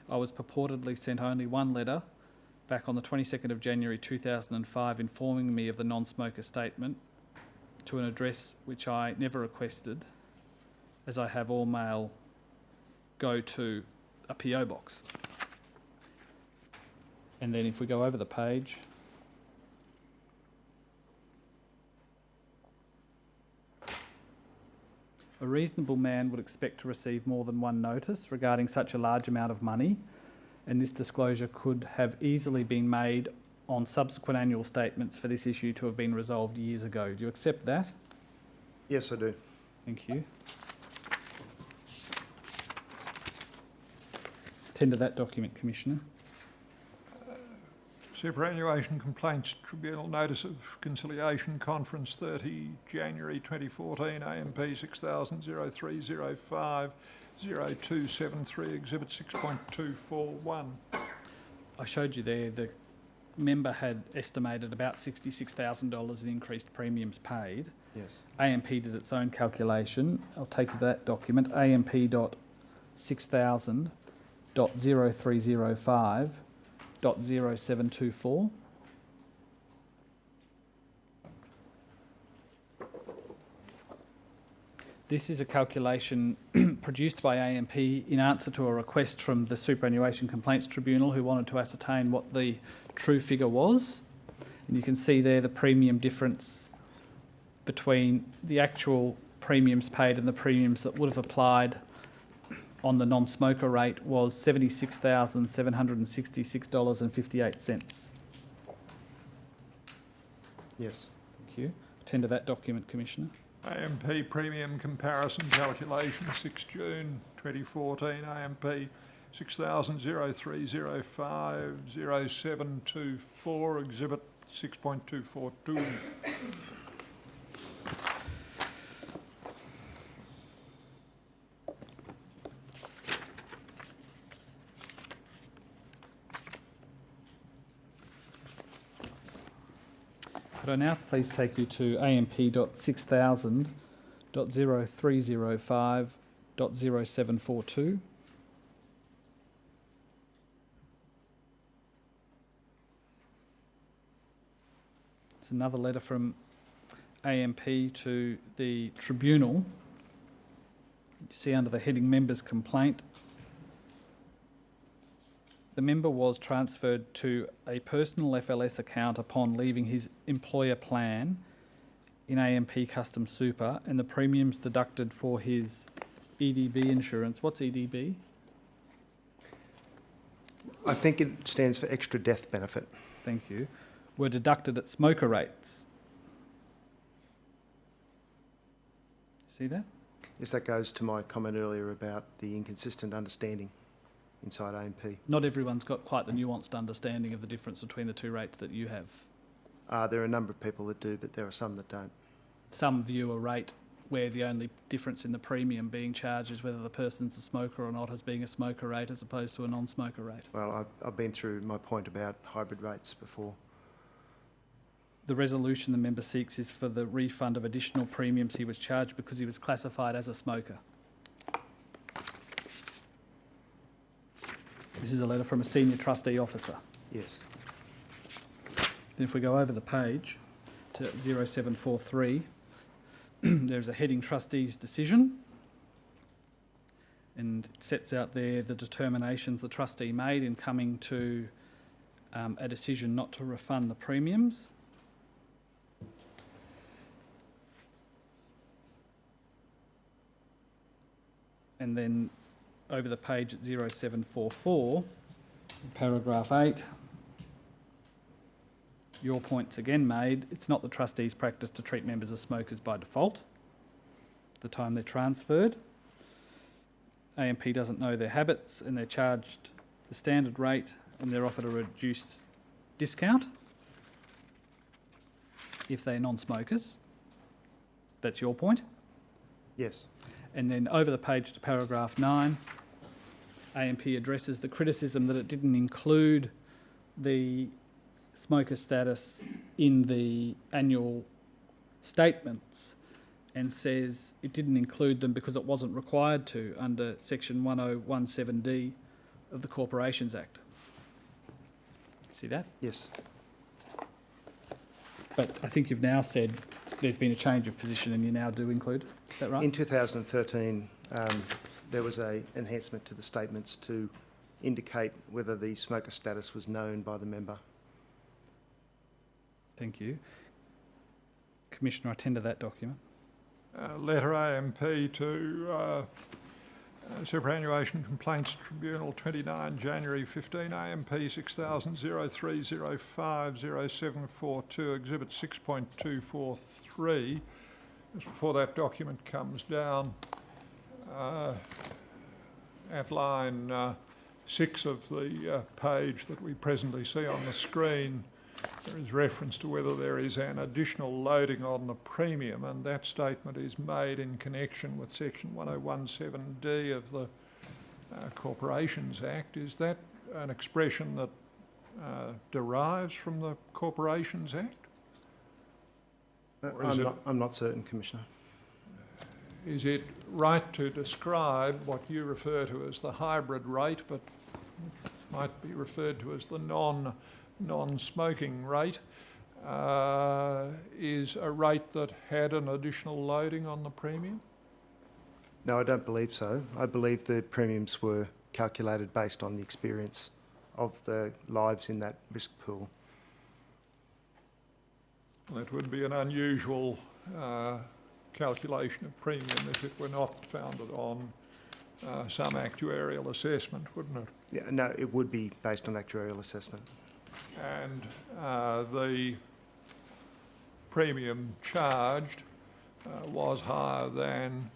I was purportedly sent only one letter back on the 22nd of January 2005 informing me of the non-smoker statement to an address which I never requested, as I have all mail go to a PO box. And then if we go over the page, a reasonable man would expect to receive more than one notice regarding such a large amount of money, and this disclosure could have easily been made on subsequent annual statements for this issue to have been resolved years ago. Do you accept that? Yes, I do. Thank you. Tender that document, Commissioner. Superannuation Complaints Tribunal Notice of Conciliation Conference, 30 January 2014, AMP 6000 0305 0273, Exhibit 6.241. I showed you there the member had estimated about $66,000 in increased premiums paid. Yes. AMP did its own calculation. I'll take you to that document, AMP.6000.0305.0724. This is a calculation produced by AMP in answer to a request from the Superannuation Complaints Tribunal, who wanted to ascertain what the true figure was. And you can see there the premium difference between the actual premiums paid and the premiums that would have applied on the non-smoker rate was $76,766.58. Yes. Thank you. Tender that document, Commissioner. AMP premium comparison calculation, 6 June 2014, AMP 6003050724, exhibit 6.242. Could I now please take you to AMP.6000.0305.0742? It's another letter from AMP to the Tribunal. You see under the heading Members' Complaint, the member was transferred to a personal FLS account upon leaving his employer plan in AMP Custom Super and the premiums deducted for his EDB insurance. What's EDB? I think it stands for extra death benefit. Thank you. Were deducted at smoker rates. See that? Yes, that goes to my comment earlier about the inconsistent understanding inside AMP. Not everyone's got quite the nuanced understanding of the difference between the two rates that you have. There are a number of people that do, but there are some that don't. Some view a rate where the only difference in the premium being charged is whether the person's a smoker or not as being a smoker rate as opposed to a non-smoker rate. Well, I've been through my point about hybrid rates before. The resolution the member seeks is for the refund of additional premiums he was charged because he was classified as a smoker. This is a letter from a senior trustee officer. Yes. Then if we go over the page to 0743, there's a heading Trustee's Decision, and it sets out there the determinations the trustee made in coming to a decision not to refund the premiums. And then over the page at 0744, paragraph 8, your point's again made. It's not the trustee's practice to treat members as smokers by default at the time they're transferred. AMP doesn't know their habits and they're charged the standard rate and they're offered a reduced discount if they're non-smokers. That's your point. Yes. And then over the page to paragraph 9, AMP addresses the criticism that it didn't include the smoker status in the annual statements and says it didn't include them because it wasn't required to under section 1017D of the Corporations Act. See that? Yes. But I think you've now said there's been a change of position and you now do include. Is that right? In 2013, there was an enhancement to the statements to indicate whether the smoker status was known by the member. Thank you. Commissioner, I tender that document. Letter AMP to Superannuation Complaints Tribunal, 29 January 15, AMP 6003050742, Exhibit 6.243. Just before that document comes down, at line 6 of the page that we presently see on the screen, there is reference to whether there is an additional loading on the premium, and that statement is made in connection with section 1017D of the Corporations Act. Is that an expression that derives from the Corporations Act? Or is I'm not certain, Commissioner. Is it right to describe what you refer to as the hybrid rate, but might be referred to as the non-smoking rate, is a rate that had an additional loading on the premium? No, I don't believe so. I believe the premiums were calculated based on the experience of the lives in that risk pool. That would be an unusual calculation of premium if it were not founded on some actuarial assessment, wouldn't it? Yeah, no, it would be based on actuarial assessment. And the premium charged was higher than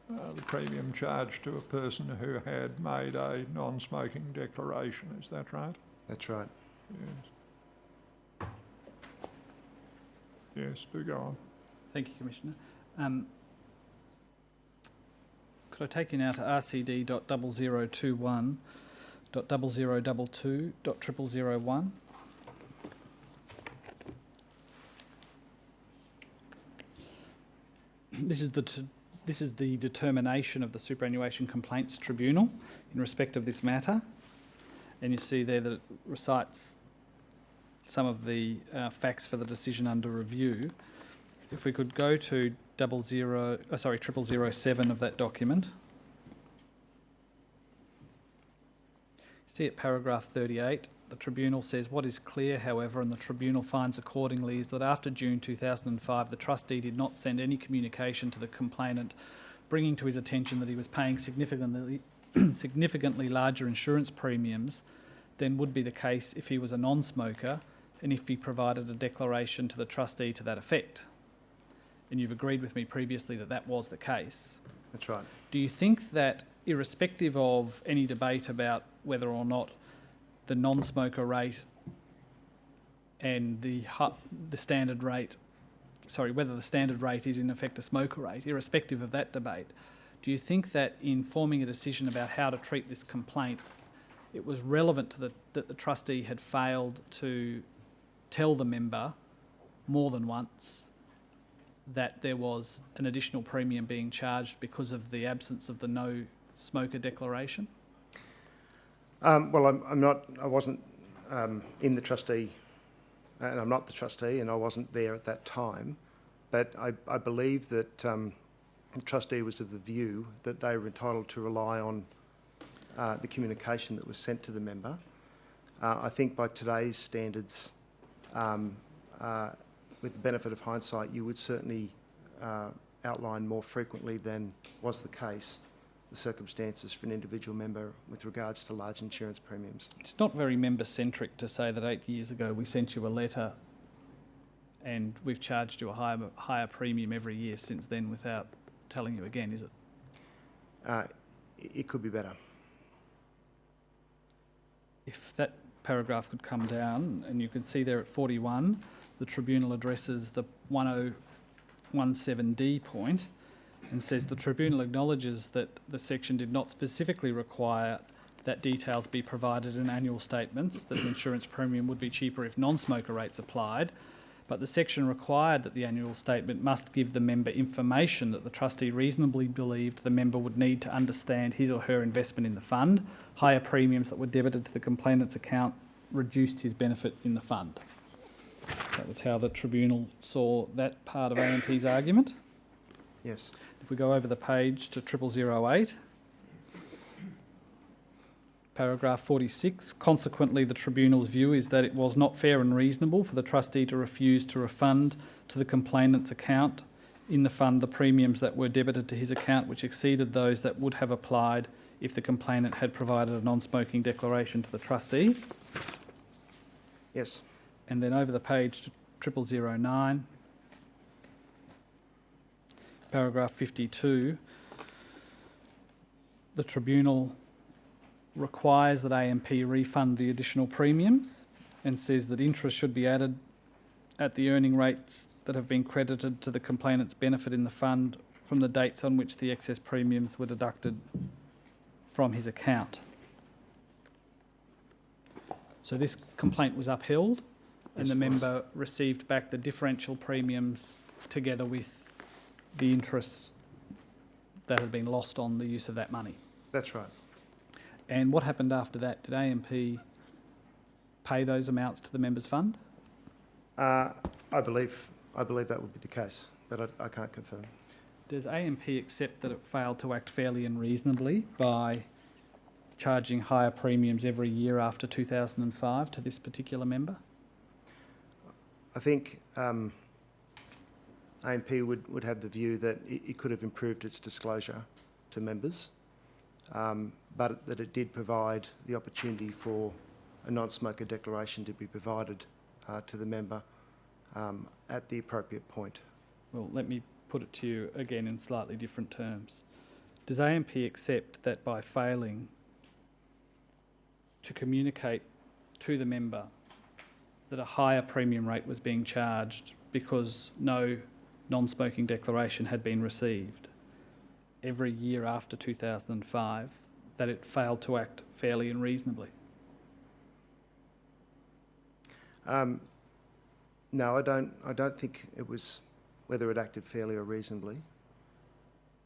the premium charged to a person who had made a non-smoking declaration. Is that right? That's right. Yes. Yes, do go on. Thank you, Commissioner. Could I take you now to RCD.0021.0022.0001? This is the determination of the Superannuation Complaints Tribunal in respect of this matter, and you see there that it recites some of the facts for the decision under review. If we could go to 0007 of that document. See at paragraph 38, the Tribunal says, what is clear, however, and the Tribunal finds accordingly, is that after June 2005, the trustee did not send any communication to the complainant bringing to his attention that he was paying significantly larger insurance premiums than would be the case if he was a non-smoker and if he provided a declaration to the trustee to that effect. And you've agreed with me previously that that was the case. That's right. Do you think that, irrespective of any debate about whether or not the non-smoker rate and the standard rate, whether the standard rate is in effect a smoker rate, irrespective of that debate, do you think that in forming a decision about how to treat this complaint, it was relevant to that the trustee had failed to tell the member more than once that there was an additional premium being charged because of the absence of the no smoker declaration? Well, I wasn't in the trustee, and I'm not the trustee, and I wasn't there at that time. But I believe that the trustee was of the view that they were entitled to rely on the communication that was sent to the member. I think by today's standards, with the benefit of hindsight, you would certainly outline more frequently than was the case the circumstances for an individual member with regards to large insurance premiums. It's not very member-centric to say that 8 years ago we sent you a letter and we've charged you a higher premium every year since then without telling you again, is it? It could be better. If that paragraph could come down, and you can see there at 41, the Tribunal addresses the 1017D point and says the Tribunal acknowledges that the section did not specifically require that details be provided in annual statements, that the insurance premium would be cheaper if non-smoker rates applied, but the section required that the annual statement must give the member information that the trustee reasonably believed the member would need to understand his or her investment in the fund. Higher premiums that were debited to the complainant's account reduced his benefit in the fund. That was how the Tribunal saw that part of AMP's argument. Yes. If we go over the page to 0008, paragraph 46, consequently the Tribunal's view is that it was not fair and reasonable for the trustee to refuse to refund to the complainant's account in the fund the premiums that were debited to his account which exceeded those that would have applied if the complainant had provided a non-smoking declaration to the trustee. Yes. And then over the page to 0009, paragraph 52, the Tribunal requires that AMP refund the additional premiums and says that interest should be added at the earning rates that have been credited to the complainant's benefit in the fund from the dates on which the excess premiums were deducted from his account. So this complaint was upheld and the member received back the differential premiums together with the interests that had been lost on the use of that money. That's right. And what happened after that? Did AMP pay those amounts to the members' fund? I believe that would be the case, but I can't confirm. Does AMP accept that it failed to act fairly and reasonably by charging higher premiums every year after 2005 to this particular member? I think AMP would have the view that it could have improved its disclosure to members, but that it did provide the opportunity for a non-smoker declaration to be provided to the member at the appropriate point. Well, let me put it to you again in slightly different terms. Does AMP accept that by failing to communicate to the member that a higher premium rate was being charged because no non-smoking declaration had been received every year after 2005, that it failed to act fairly and reasonably? No, I don't think it was whether it acted fairly or reasonably,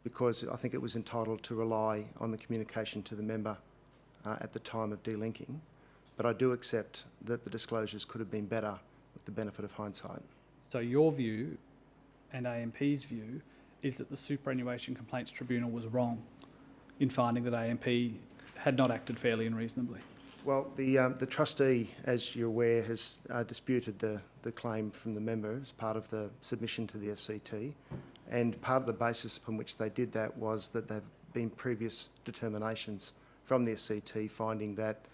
because I think it was entitled to rely on the communication to the member at the time of delinking. But I do accept that the disclosures could have been better with the benefit of hindsight. So your view and AMP's view is that the Superannuation Complaints Tribunal was wrong in finding that AMP had not acted fairly and reasonably? Well, the trustee, as you're aware, has disputed the claim from the member as part of the submission to the SCT, and part of the basis upon which they did that was that there have been previous determinations from the SCT finding that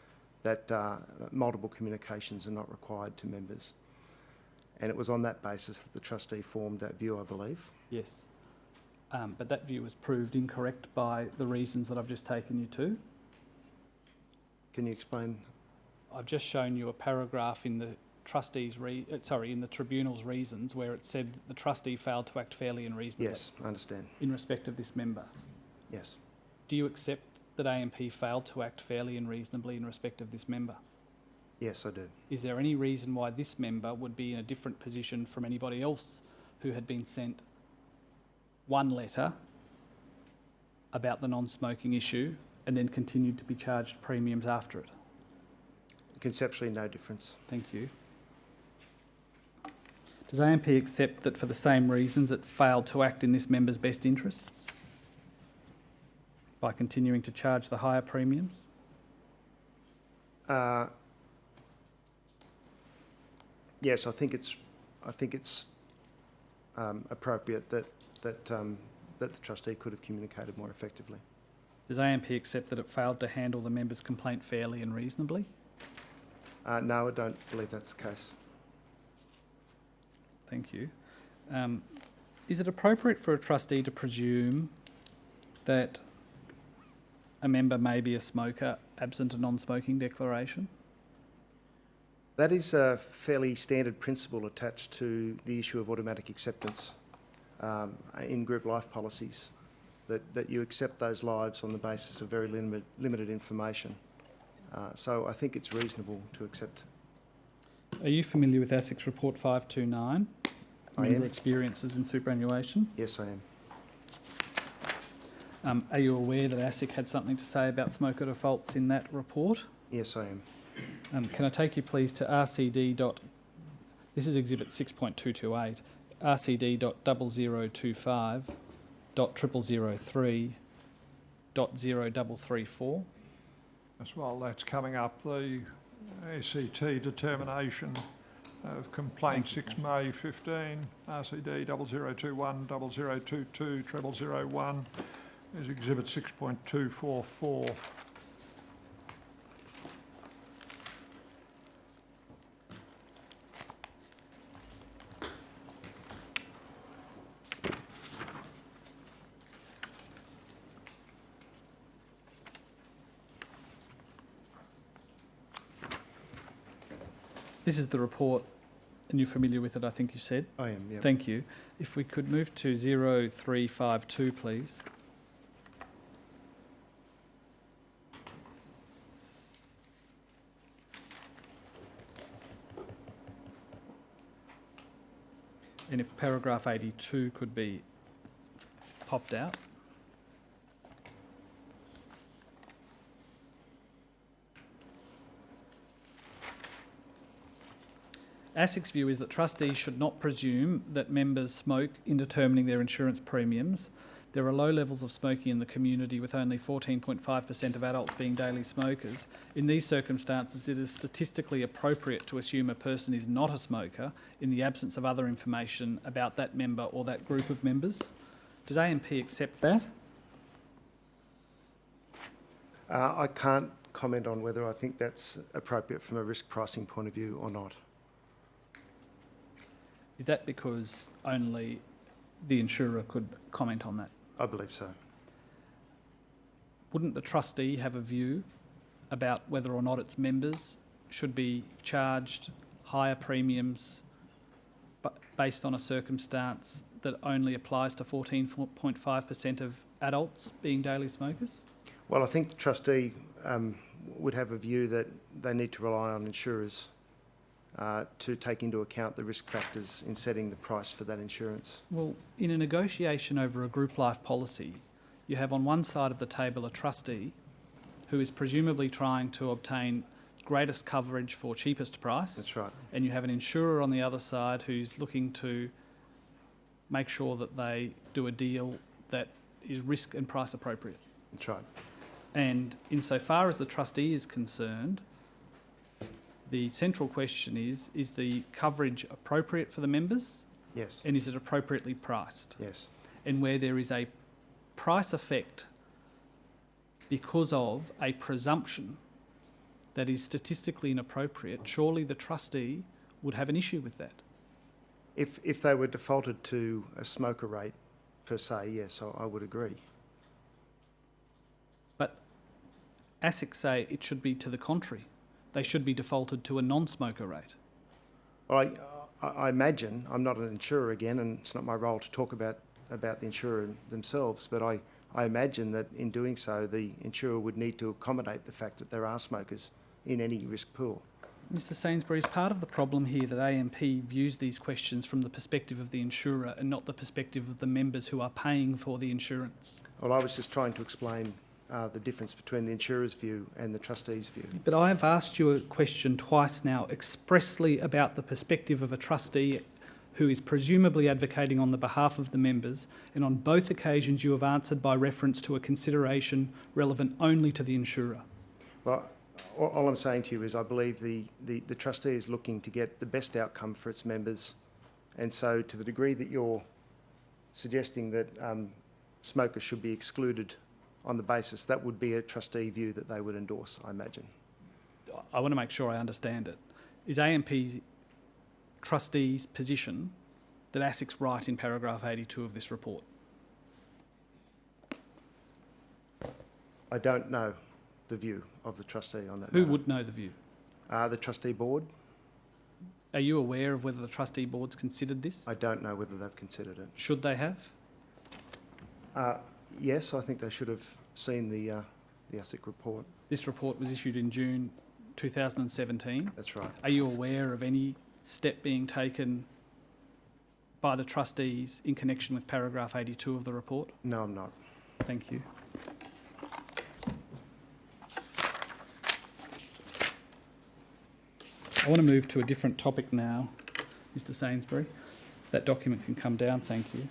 multiple communications are not required to members. And it was on that basis that the trustee formed that view, I believe. Yes. But that view was proved incorrect by the reasons that I've just taken you to. Can you explain? I've just shown you a paragraph in the in the tribunal's reasons where it said the trustee failed to act fairly and reasonably. Yes, I understand. In respect of this member. Yes. Do you accept that AMP failed to act fairly and reasonably in respect of this member? Yes, I do. Is there any reason why this member would be in a different position from anybody else who had been sent one letter about the non-smoking issue and then continued to be charged premiums after it? Conceptually, no difference. Thank you. Does AMP accept that for the same reasons it failed to act in this member's best interests by continuing to charge the higher premiums? Yes, I think it's appropriate that the trustee could have communicated more effectively. Does AMP accept that it failed to handle the member's complaint fairly and reasonably? No, I don't believe that's the case. Thank you. Is it appropriate for a trustee to presume that a member may be a smoker absent a non-smoking declaration? That is a fairly standard principle attached to the issue of automatic acceptance in group life policies, that you accept those lives on the basis of very limited information. So I think it's reasonable to accept. Are you familiar with ASIC's report 529? I Member am. experiences in superannuation? Yes, I am. Are you aware that ASIC had something to say about smoker defaults in that report? Yes, I am. Can I take you please to RCD. This is Exhibit 6.228, RCD.025.0003.0334. As well, that's coming up, the ACT determination of complaint 6 May 15, RCD 0021 0022 0001 is Exhibit 6.244. This is the report, and you're familiar with it, I think you said. I am, yeah. Thank you. If we could move to 0352, please. And if paragraph 82 could be popped out. ASIC's view is that trustees should not presume that members smoke in determining their insurance premiums. There are low levels of smoking in the community, with only 14.5% of adults being daily smokers. In these circumstances, it is statistically appropriate to assume a person is not a smoker in the absence of other information about that member or that group of members. Does AMP accept that? I can't comment on whether I think that's appropriate from a risk pricing point of view or not. Is that because only the insurer could comment on that. I believe so. Wouldn't the trustee have a view about whether or not its members should be charged higher premiums based on a circumstance that only applies to 14.5% of adults being daily smokers? Well, I think the trustee would have a view that they need to rely on insurers to take into account the risk factors in setting the price for that insurance. Well, in a negotiation over a group life policy, you have on one side of the table a trustee who is presumably trying to obtain greatest coverage for cheapest price. That's right. And you have an insurer on the other side who's looking to make sure that they do a deal that is risk and price appropriate. That's right. And insofar as the trustee is concerned, the central question is the coverage appropriate for the members? Yes. And is it appropriately priced? Yes. And where there is a price effect because of a presumption that is statistically inappropriate, surely the trustee would have an issue with that. If they were defaulted to a smoker rate per se, yes, I would agree. But ASIC say it should be to the contrary. They should be defaulted to a non-smoker rate. Well, I imagine, I'm not an insurer again, and it's not my role to talk about the insurer themselves, but I imagine that in doing so, the insurer would need to accommodate the fact that there are smokers in any risk pool. Mr Sainsbury, is part of the problem here that AMP views these questions from the perspective of the insurer and not the perspective of the members who are paying for the insurance? Well, I was just trying to explain the difference between the insurer's view and the trustee's view. But I have asked you a question twice now expressly about the perspective of a trustee who is presumably advocating on the behalf of the members, and on both occasions you have answered by reference to a consideration relevant only to the insurer. Well, all I'm saying to you is I believe the trustee is looking to get the best outcome for its members, and so to the degree that you're suggesting that smokers should be excluded on the basis, that would be a trustee view that they would endorse, I imagine. I want to make sure I understand it. Is AMP trustee's position that ASIC's right in paragraph 82 of this report? I don't know the view of the trustee on that Who matter. would know the view? The trustee board? Are you aware of whether the trustee board's considered this? I don't know whether they've considered it. Should they have? Yes, I think they should have seen the ASIC report. This report was issued in June 2017. That's right. Are you aware of any step being taken by the trustees in connection with paragraph 82 of the report? No, I'm not. Thank you. I want to move to a different topic now, Mr Sainsbury. That document can come down, thank you.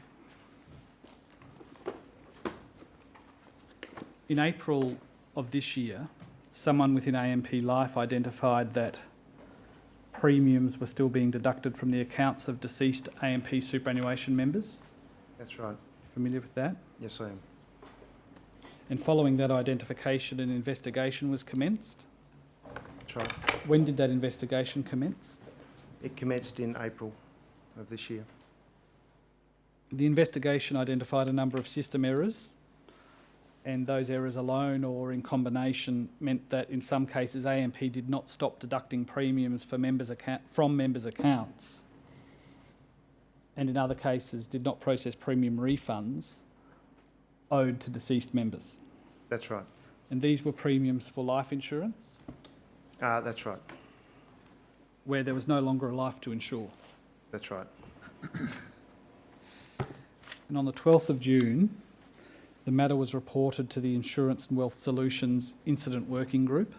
In April of this year, someone within AMP Life identified that premiums were still being deducted from the accounts of deceased AMP superannuation members. That's right. Familiar with that? Yes, I am. And following that identification, an investigation was commenced. That's right. When did that investigation commence? It commenced in April of this year. The investigation identified a number of system errors, and those errors alone or in combination meant that in some cases AMP did not stop deducting premiums for from members' accounts, and in other cases did not process premium refunds owed to deceased members. That's right. And these were premiums for life insurance, That's right. where there was no longer a life to insure. That's right. And on the 12th of June, the matter was reported to the Insurance and Wealth Solutions Incident Working Group.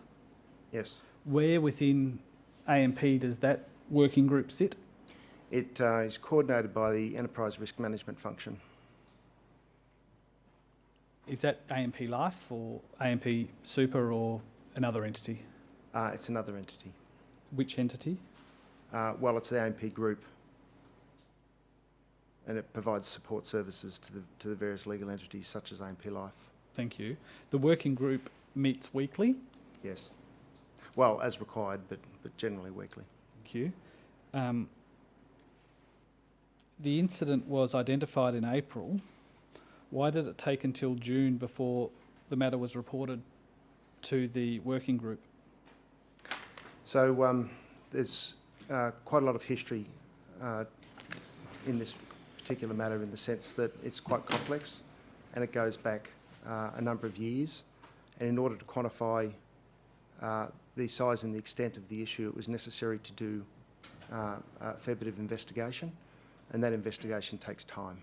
Yes. Where within AMP does that working group sit? It is coordinated by the Enterprise Risk Management function. Is that AMP Life or AMP Super or another entity? It's another entity. Which entity? Well, it's the AMP group, and it provides support services to the various legal entities such as AMP Life. Thank you. The working group meets weekly. Yes. Well, as required, but generally weekly. Thank you. the incident was identified in April, why did it take until June before the matter was reported to the working group? So there's quite a lot of history in this particular matter, in the sense that it's quite complex and it goes back a number of years. And in order to quantify the size and the extent of the issue, it was necessary to do a fair bit of investigation, and that investigation takes time.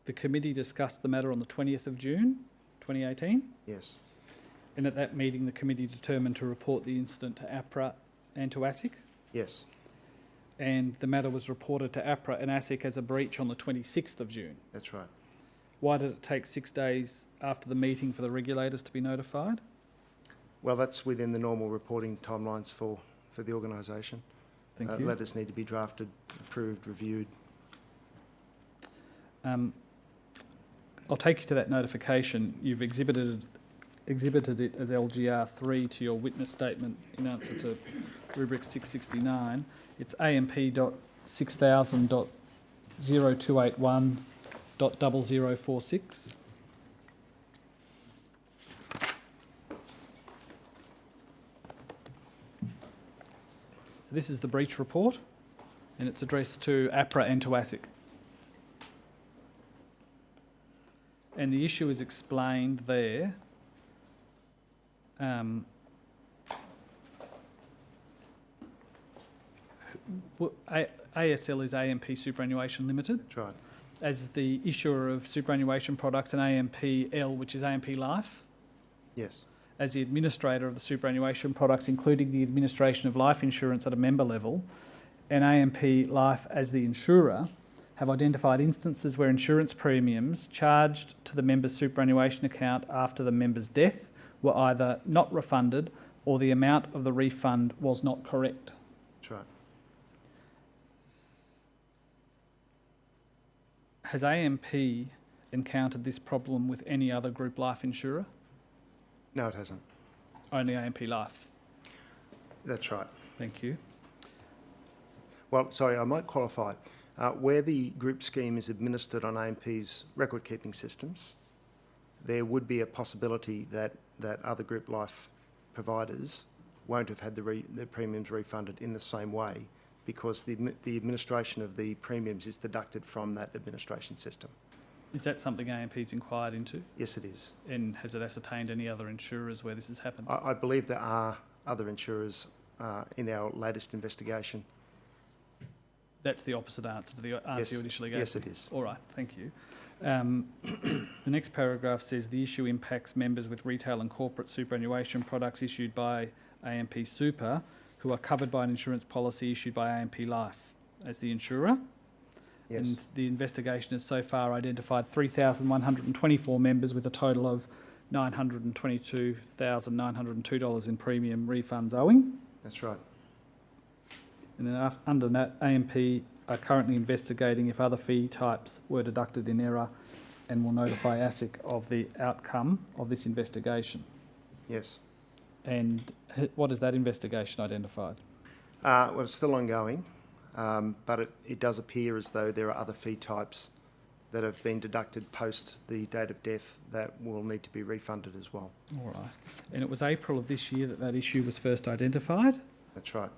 The committee discussed the matter on the 20th of June 2018, Yes, and at that meeting the committee determined to report the incident to APRA and to ASIC, yes, and the matter was reported to APRA and ASIC as a breach on the 26th of June. that's right. Why did it take 6 days after the meeting for the regulators to be notified? Well, that's within the normal reporting timelines for the organisation. Thank you. Letters need to be drafted, approved, reviewed. I'll take you to that notification. You've exhibited it as LGR 3 to your witness statement in answer to rubric 669. It's AMP.6000.0281.0046. This is the breach report, and it's addressed to APRA and to ASIC. And the issue is explained there. ASL is AMP Superannuation Limited, That's right. as the issuer of superannuation products, and AMPL, which is AMP Life, Yes, as the administrator of the superannuation products, including the administration of life insurance at a member level, and AMP Life as the insurer, have identified instances where insurance premiums charged to the member's superannuation account after the member's death were either not refunded or the amount of the refund was not correct. that's right. Has AMP encountered this problem with any other group life insurer? No, it hasn't. Only AMP Life. That's right. Thank you. Well, sorry, I might qualify. Where the group scheme is administered on AMP's record-keeping systems, there would be a possibility that other group life providers won't have had their premiums refunded in the same way, because the administration of the premiums is deducted from that administration system. Is that something AMP's inquired into? Yes, it is. And has it ascertained any other insurers where this has happened? I believe there are other insurers in our latest investigation. That's the opposite answer to the answer Yes. you initially gave. Yes, it is. All right, thank you. The next paragraph says the issue impacts members with retail and corporate superannuation products issued by AMP Super who are covered by an insurance policy issued by AMP Life as the insurer. Yes, And the investigation has so far identified 3,124 members with a total of $922,902 in premium refunds owing. that's right. And then under that, AMP are currently investigating if other fee types were deducted in error and will notify ASIC of the outcome of this investigation. Yes. And what has that investigation identified? Well, it's still ongoing, but it does appear as though there are other fee types that have been deducted post the date of death that will need to be refunded as well. All right. And it was April of this year that issue was first identified. That's right.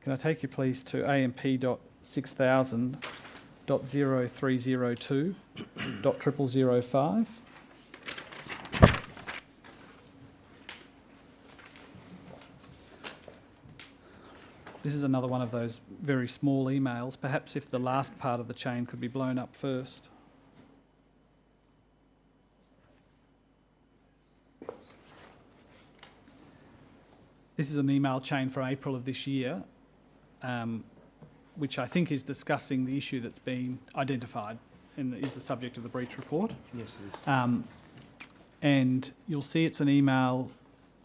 Can I take you please to AMP.6000.0302.0005? This is another one of those very small emails. Perhaps if the last part of the chain could be blown up first. This is an email chain from April of this year, which I think is discussing the issue that's been identified and is the subject of the breach report. Yes, it is. And you'll see it's an email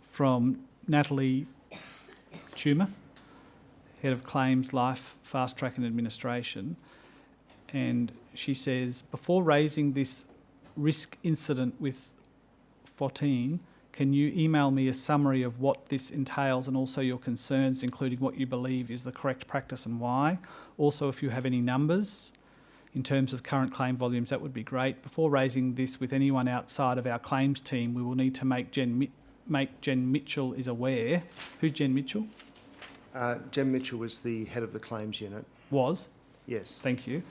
from Natalie Tumeth, Head of Claims, Life, Fast Track and Administration. And she says, before raising this risk incident with 14, Can you email me a summary of what this entails and also your concerns, including what you believe is the correct practice and why? Also, if you have any numbers in terms of current claim volumes, that would be great. Before raising this with anyone outside of our claims team, we will need to make Jen Mitchell is aware. Who's Jen Mitchell? Jen Mitchell was the head of the claims unit. Was? Yes. Thank you.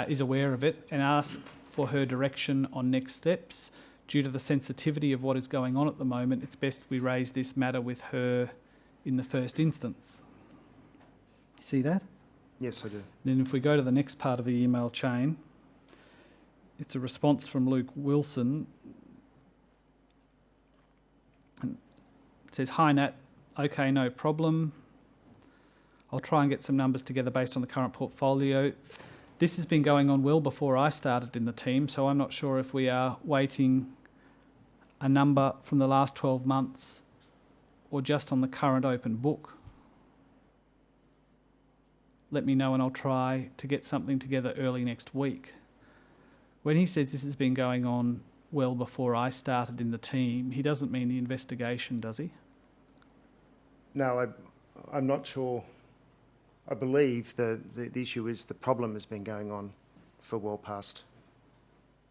Is aware of it and ask for her direction on next steps. Due to the sensitivity of what is going on at the moment, it's best we raise this matter with her in the first instance. See that? Yes, I do. Then if we go to the next part of the email chain, it's a response from Luke Wilson. And it says, "Hi Nat, okay, no problem. I'll try and get some numbers together based on the current portfolio. This has been going on well before I started in the team, so I'm not sure if we are waiting a number from the last 12 months or just on the current open book. Let me know and I'll try to get something together early next week." When he says this has been going on well before I started in the team, he doesn't mean the investigation, does he? No, I'm not sure. I believe the issue is the problem has been going on for well past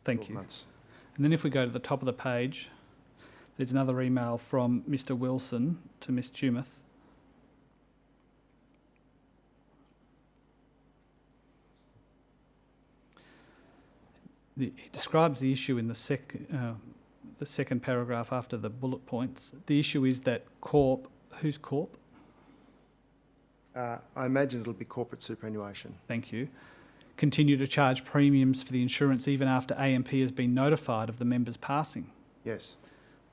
Thank 12 you. months. And then if we go to the top of the page, there's another email from Mr. Wilson to Miss Tumeth. He describes the issue in the second paragraph after the bullet points. The issue is that Corp, who's Corp? I imagine it'll be corporate superannuation. Thank you. Continue to charge premiums for the insurance even after AMP has been notified of the member's passing. Yes.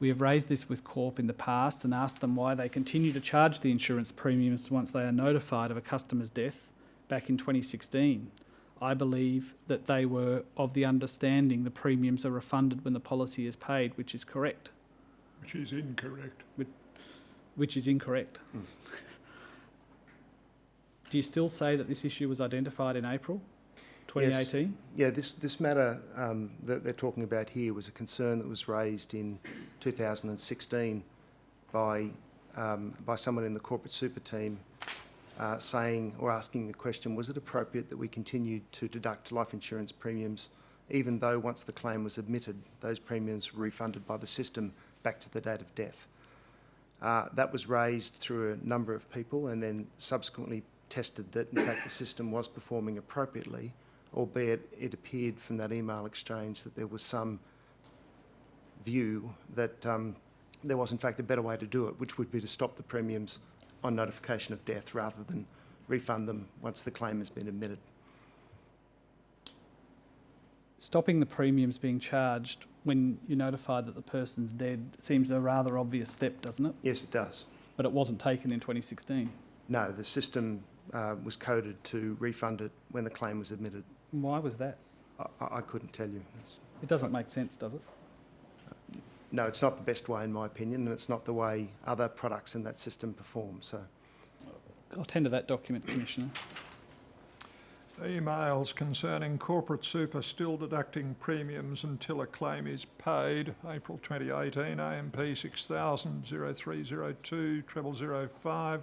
We have raised this with Corp in the past and asked them why they continue to charge the insurance premiums once they are notified of a customer's death back in 2016. I believe that they were of the understanding the premiums are refunded when the policy is paid, which is correct. Which is incorrect. Which is incorrect. Do you still say that this issue was identified in April 2018? Yeah, this matter that they're talking about here was a concern that was raised in 2016 by someone in the corporate super team saying or asking the question, was it appropriate that we continued to deduct life insurance premiums even though once the claim was admitted, those premiums were refunded by the system back to the date of death? That was raised through a number of people and then subsequently tested that in fact the system was performing appropriately, albeit it appeared from that email exchange that there was some view that there was in fact a better way to do it, which would be to stop the premiums on notification of death rather than refund them once the claim has been admitted. Stopping the premiums being charged when you're notified that the person's dead seems a rather obvious step, doesn't it? Yes, it does. But it wasn't taken in 2016. No, the system was coded to refund it when the claim was admitted. Why was that? I couldn't tell you. It doesn't make sense, does it? No, it's not the best way in my opinion, and it's not the way other products in that system perform. So, I'll tender that document, Commissioner. Emails concerning corporate super still deducting premiums until a claim is paid. April 2018, AMP 6000 0302 0005,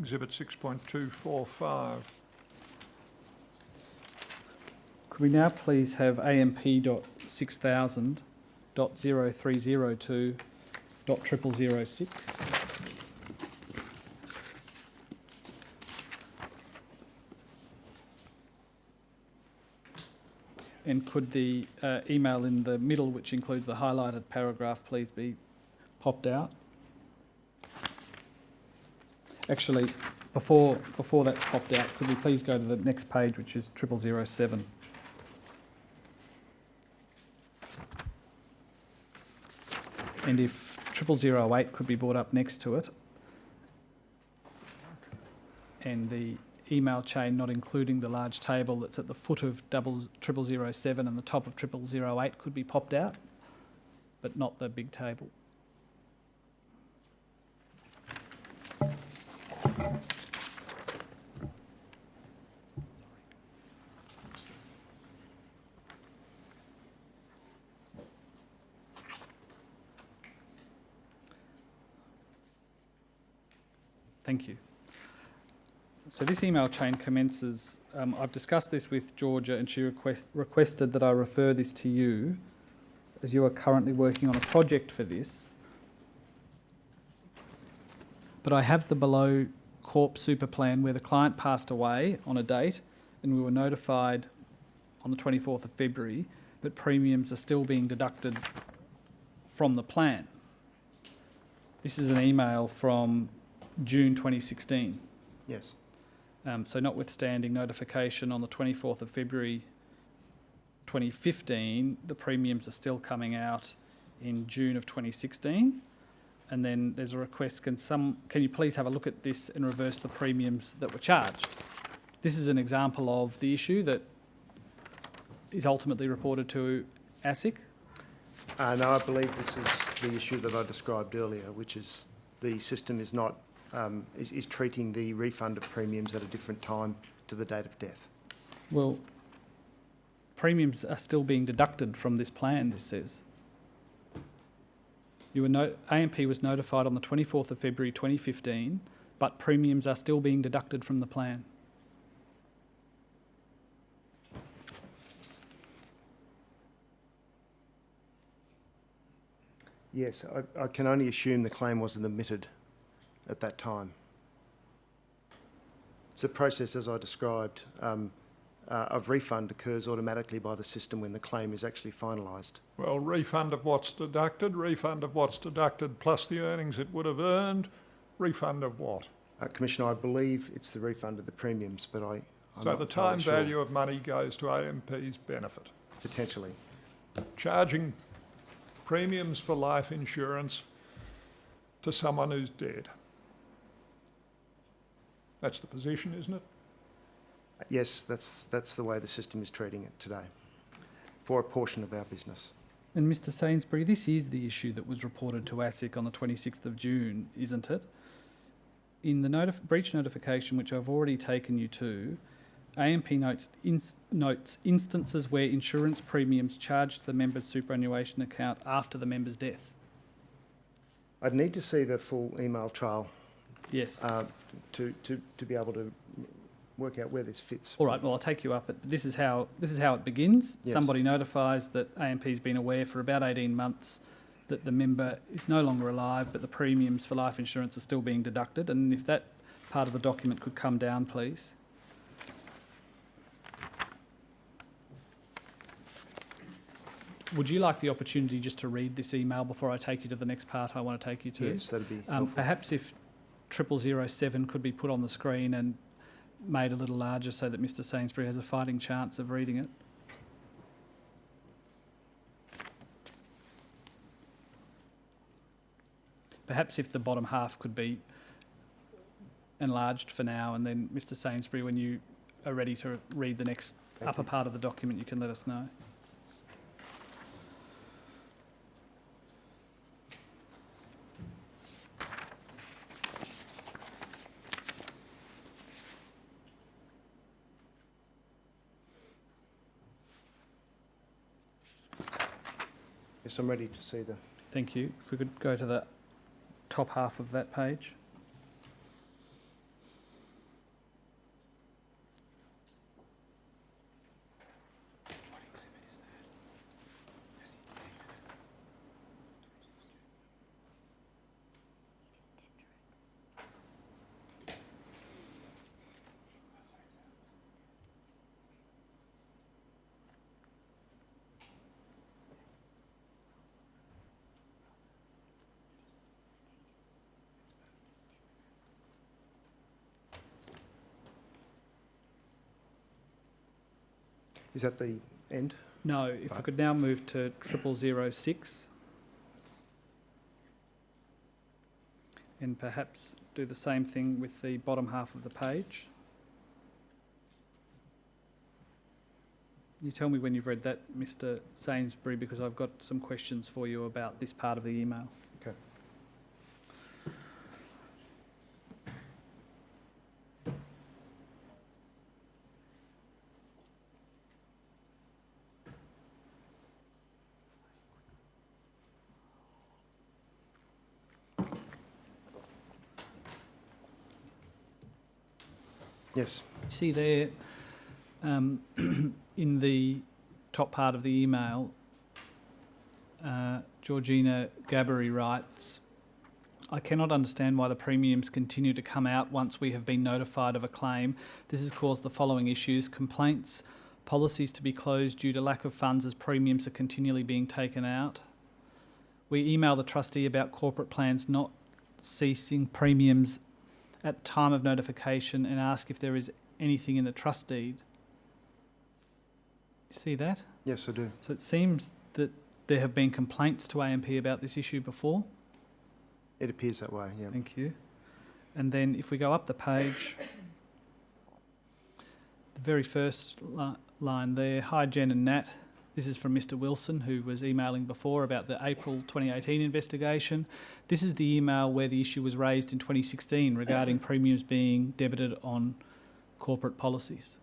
Exhibit 6.245. Could we now please have AMP.6000.0302.0006? And could the email in the middle, which includes the highlighted paragraph, please be popped out? Actually, before that's popped out, could we please go to the next page, which is 0007? And if 0008 could be brought up next to it, and the email chain not including the large table that's at the foot of 0007 and the top of 0008 could be popped out, but not the big table. Thank you. So this email chain commences, I've discussed this with Georgia and she requested that I refer this to you as you are currently working on a project for this. But I have the below Corp super plan where the client passed away on a date and we were notified on the 24th of February, but premiums are still being deducted from the plan. This is an email from June 2016. Yes. So notwithstanding notification on the 24th of February 2015, the premiums are still coming out in June of 2016. And then there's a request, can you please have a look at this and reverse the premiums that were charged? This is an example of the issue that is ultimately reported to ASIC. No, I believe this is the issue that I described earlier, which is the system is not is treating the refund of premiums at a different time to the date of death. Well, premiums are still being deducted from this plan, this says. AMP was notified on the 24th of February 2015, but premiums are still being deducted from the plan. Yes, I can only assume the claim wasn't admitted at that time. It's a process, as I described, of refund occurs automatically by the system when the claim is actually finalised. Well, refund of what's deducted plus the earnings it would have earned, refund of what? Commissioner, I believe it's the refund of the premiums, but I'm So not the time entirely sure. value of money goes to AMP's benefit. Potentially. Charging premiums for life insurance to someone who's dead. That's the position, isn't it? Yes, that's the way the system is treating it today, for a portion of our business. And Mr Sainsbury, this is the issue that was reported to ASIC on the 26th of June, isn't it? In the breach notification, which I've already taken you to, AMP notes instances where insurance premiums charged to the member's superannuation account after the member's death. I'd need to see the full email trail Yes. to be able to work out where this fits. All right, well, I'll take you up. This is how it begins. Yes. Somebody notifies that AMP's been aware for about 18 months that the member is no longer alive, but the premiums for life insurance are still being deducted. And if that part of the document could come down, please. Would you like the opportunity just to read this email before I take you to the next part I want to take you to? Yes, that'd be helpful. Perhaps if 0007 could be put on the screen and made a little larger so that Mr Sainsbury has a fighting chance of reading it. Perhaps if the bottom half could be enlarged for now, and then Mr Sainsbury, when you are ready to read the next upper part of the document, you can let us know. Yes, I'm ready to see the... Thank you. If we could go to the top half of that page. Is that the end? No, if I Right. could now move to 0006 and perhaps do the same thing with the bottom half of the page. You tell me when you've read that, Mr Sainsbury, because I've got some questions for you about this part of the email. Okay. Yes. See there, in the top part of the email, Georgina Gabbery writes, I cannot understand why the premiums continue to come out once we have been notified of a claim. This has caused the following issues: complaints, policies to be closed due to lack of funds as premiums are continually being taken out. We email the trustee about corporate plans not ceasing premiums at time of notification and ask if there is anything in the trust deed. You see that? Yes, I do. So it seems that there have been complaints to AMP about this issue before. It appears that way, yeah. Thank you. And then if we go up the page, the very first line there, hi Jen and Nat. This is from Mr Wilson, who was emailing before about the April 2018 investigation. This is the email where the issue was raised in 2016 regarding premiums being debited on corporate policies.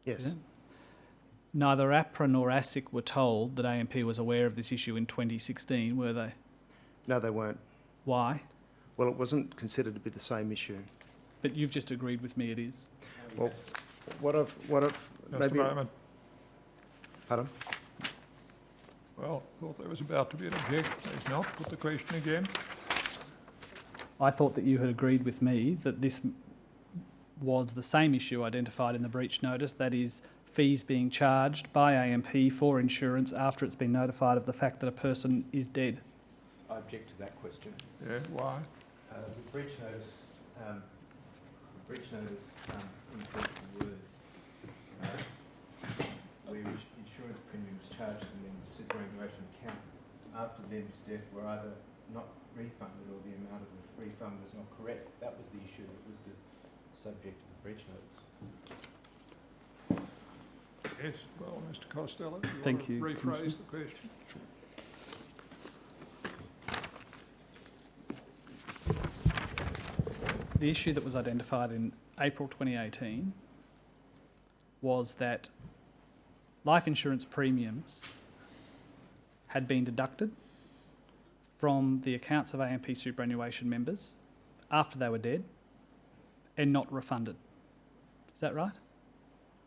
Yes. Yeah. Neither APRA nor ASIC were told that AMP was aware of this issue in 2016, were they? No, they weren't. Why? Well, it wasn't considered to be the same issue. But you've just agreed with me it is. Well, what I've Just maybe... a moment. Pardon? Well, thought there was about to be an objection. There's not. Put the question again. I thought that you had agreed with me that this was the same issue identified in the breach notice, that is, fees being charged by AMP for insurance after it's been notified of the fact that a person is dead. I object to that question. Yeah, why? The breach notice includes the words where insurance premiums charged to them the superannuation account after them's death were either not refunded or the amount of the refund was not correct. That was the issue that was the subject of the breach notice. Yes, well, Mr Costello, do you Thank want to you, rephrase Commissioner. the question? The issue that was identified in April 2018 was that life insurance premiums had been deducted from the accounts of AMP superannuation members after they were dead and not refunded. Is that right?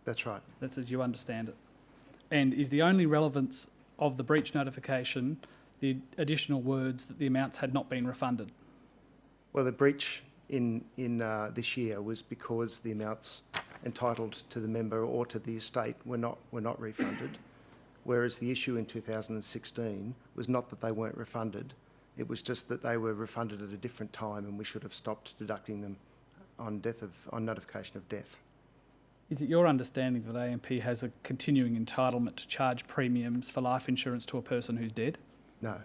That's right. That's as you understand it. And is the only relevance of the breach notification the additional words that the amounts had not been refunded? Well, the breach in this year was because the amounts entitled to the member or to the estate were not refunded, whereas the issue in 2016 was not that they weren't refunded, it was just that they were refunded at a different time and we should have stopped deducting them on notification of death. Is it your understanding that AMP has a continuing entitlement to charge premiums for life insurance to a person who's dead? No,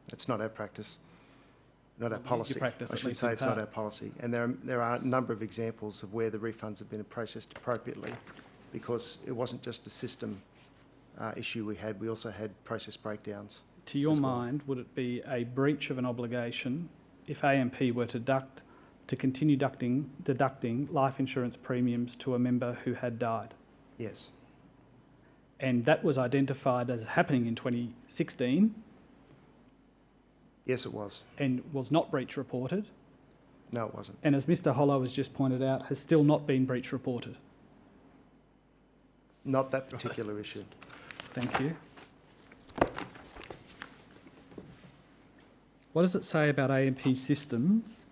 that's not our practice. Not our Well, policy. your practice, I at should least say in it's not part. our policy. And there are a number of examples of where the refunds have been processed appropriately because it wasn't just a system issue we had, we also had process breakdowns. To your as well. mind, would it be a breach of an obligation if AMP were to continue deducting life insurance premiums to a member who had died? Yes, And that was identified as happening in 2016 yes it was. and was not breach reported, No, it wasn't. and as Mr Hollow has just pointed out, has still not been breach reported. Not that particular issue. Thank you. What does it say about AMP systems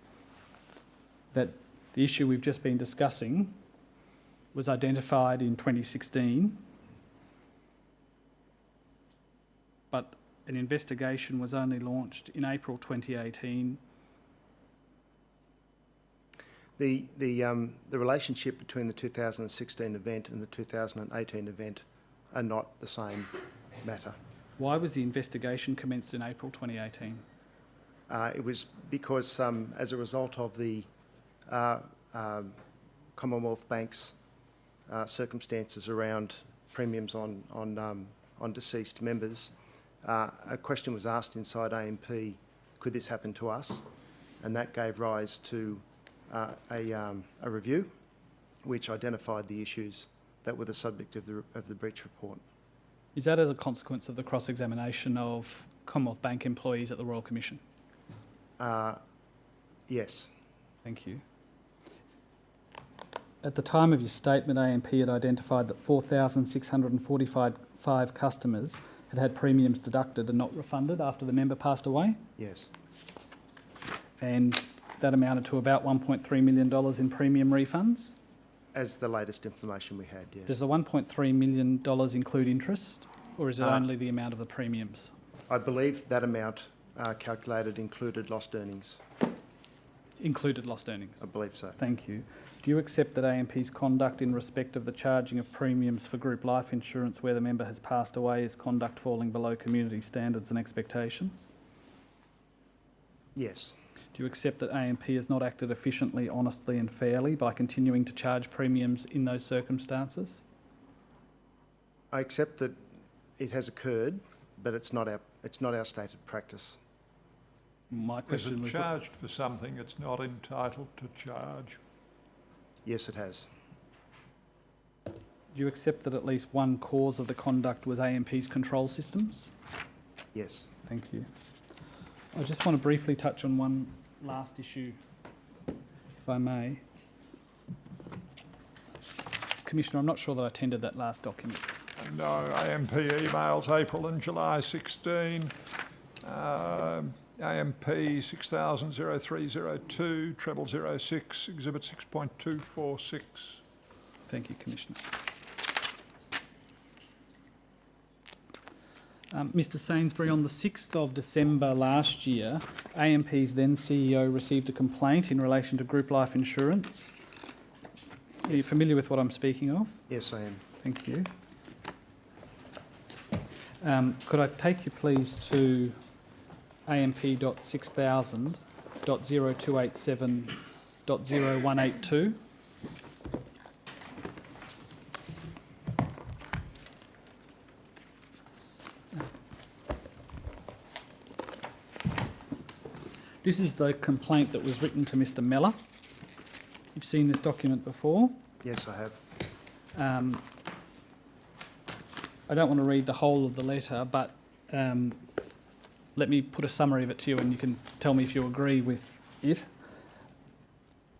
that the issue we've just been discussing was identified in 2016, but an investigation was only launched in April 2018? The relationship between the 2016 event and the 2018 event are not the same matter. Why was the investigation commenced in April 2018? It was because as a result of the Commonwealth Bank's circumstances around premiums on deceased members, a question was asked inside AMP, could this happen to us? And that gave rise to a review which identified the issues that were the subject of the breach report. Is that as a consequence of the cross-examination of Commonwealth Bank employees at the Royal Commission? Yes. Thank you. At the time of your statement, AMP had identified that 4,645 customers had had premiums deducted and not refunded after the member passed away, Yes. and that amounted to about $1.3 million in premium refunds. As the latest information we had, yes. Does the $1.3 million include interest, or is it Uh, only the amount of the premiums? I believe that amount calculated included lost earnings. Included lost earnings? I believe so. Thank you. Do you accept that AMP's conduct in respect of the charging of premiums for group life insurance where the member has passed away is conduct falling below community standards and expectations? Yes. Do you accept that AMP has not acted efficiently, honestly and fairly by continuing to charge premiums in those circumstances? I accept that it has occurred, but it's not our stated practice. My Is question it was... charged for something it's not entitled to charge? Yes, it has. Do you accept that at least one cause of the conduct was AMP's control systems? Yes. Thank you. I just want to briefly touch on one last issue, if I may. Commissioner, I'm not sure that I tendered that last document. No, AMP emails April and July 16. AMP 600302 0006 Exhibit 6.246. Thank you, Commissioner. Mr Sainsbury, on the 6th of December last year, AMP's then CEO received a complaint in relation to group life insurance. Are you familiar with what I'm speaking of? Yes, I am. Thank you. Could I take you please to AMP.6000.0287.0182? This is the complaint that was written to Mr Mellor. You've seen this document before. Yes, I have. I don't want to read the whole of the letter, but let me put a summary of it to you and you can tell me if you agree with it.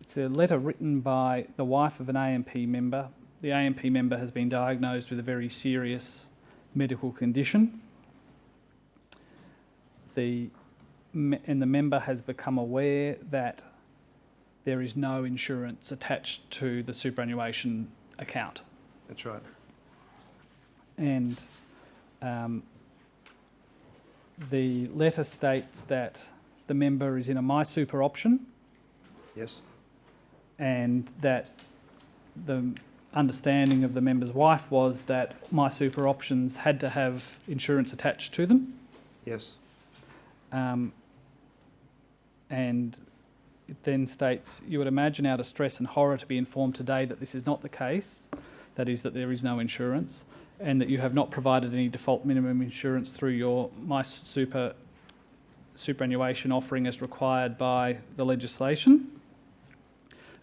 It's a letter written by the wife of an AMP member. The AMP member has been diagnosed with a very serious medical condition. And the member has become aware that there is no insurance attached to the superannuation account. That's right. And the letter states that the member is in a MySuper option Yes. and that the understanding of the member's wife was that MySuper options had to have insurance attached to them. Yes. And it then states, you would imagine our distress and horror to be informed today that this is not the case, that is, that there is no insurance, and that you have not provided any default minimum insurance through your MySuper superannuation offering as required by the legislation.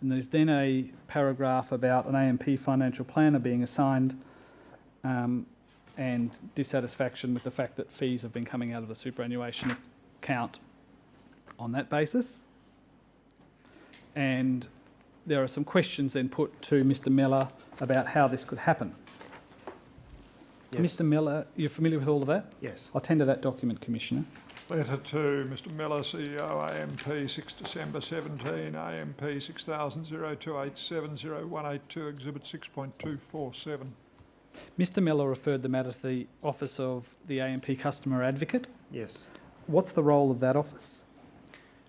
And there's then a paragraph about an AMP financial planner being assigned and dissatisfaction with the fact that fees have been coming out of the superannuation account on that basis. And there are some questions then put to Mr Mellor about how this could happen. Yes. Mr Mellor, you're familiar with all of that? Yes. I'll tender that document, Commissioner. Letter to Mr Miller, CEO, AMP 6 December 17, AMP 6002870182, Exhibit 6.247. Mr Mellor referred the matter to the Office of the AMP Customer Advocate. Yes. What's the role of that office?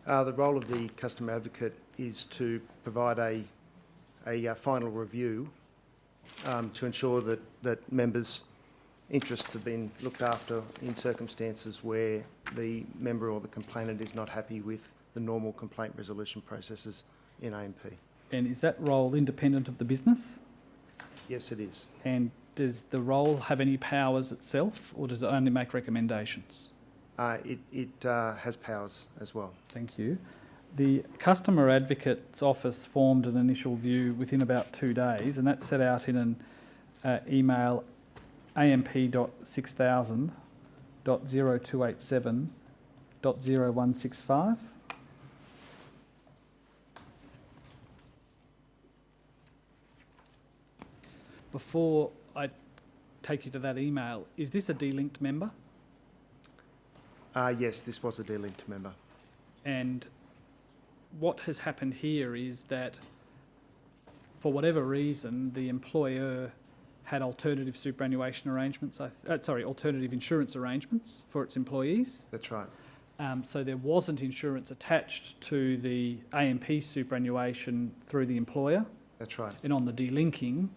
The role of the customer advocate is to provide a final review to ensure that members' interests have been looked after in circumstances where the member or the complainant is not happy with the normal complaint resolution processes in AMP. And is that role independent of the business? Yes, it is. And does the role have any powers itself, or does it only make recommendations? It has powers as well. Thank you. The Customer Advocate's Office formed an initial view within about 2 days, and that's set out in an email amp.6000.0287.0165. before I take you to that email, is this a delinked member? Yes, this was a delinked member. And what has happened here is that, for whatever reason, the employer had alternative superannuation arrangements, alternative insurance arrangements for its employees. That's right. So there wasn't insurance attached to the AMP superannuation through the employer. That's right. And on the delinking,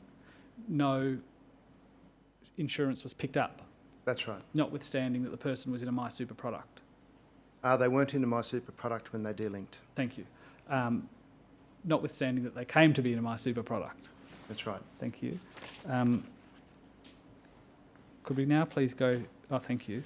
no insurance was picked up, That's right. notwithstanding that the person was in a MySuper product. They weren't in a MySuper product when they delinked. Thank you. Notwithstanding that they came to be in a MySuper product. That's right. Thank you. Could we now please go... Oh, thank you.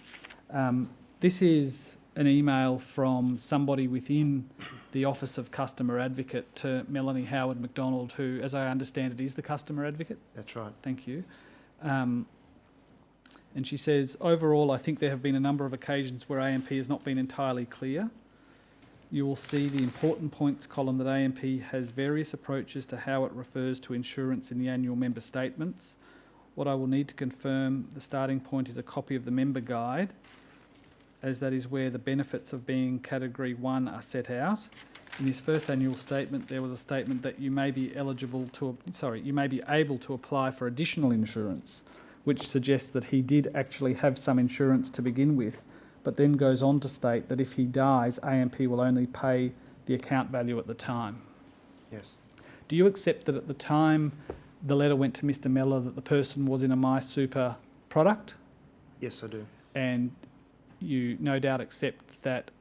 This is an email from somebody within the Office of Customer Advocate to Melanie Howard McDonald, who, as I understand it, is the Customer Advocate. That's right. Thank you. And she says, overall, I think there have been a number of occasions where AMP has not been entirely clear. You will see the important points column that AMP has various approaches to how it refers to insurance in the annual member statements. What I will need to confirm, the starting point is a copy of the member guide, as that is where the benefits of being Category 1 are set out. In his first annual statement, there was a statement that you may be able to apply for additional insurance, which suggests that he did actually have some insurance to begin with, but then goes on to state that if he dies, AMP will only pay the account value at the time. Yes. Do you accept that at the time the letter went to Mr. Mellor that the person was in a MySuper product? Yes, I do. And you no doubt accept that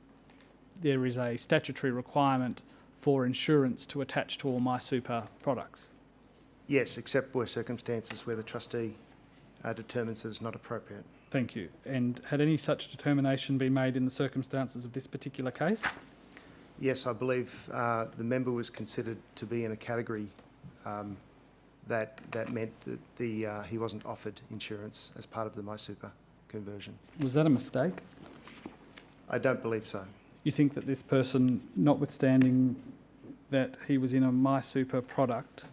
there is a statutory requirement for insurance to attach to all MySuper products? Yes, except where circumstances where the trustee determines that it's not appropriate. Thank you. And had any such determination been made in the circumstances of this particular case? Yes, I believe the member was considered to be in a category that meant that he wasn't offered insurance as part of the MySuper conversion. Was that a mistake? I don't believe so. You think that this person, notwithstanding that he was in a MySuper product,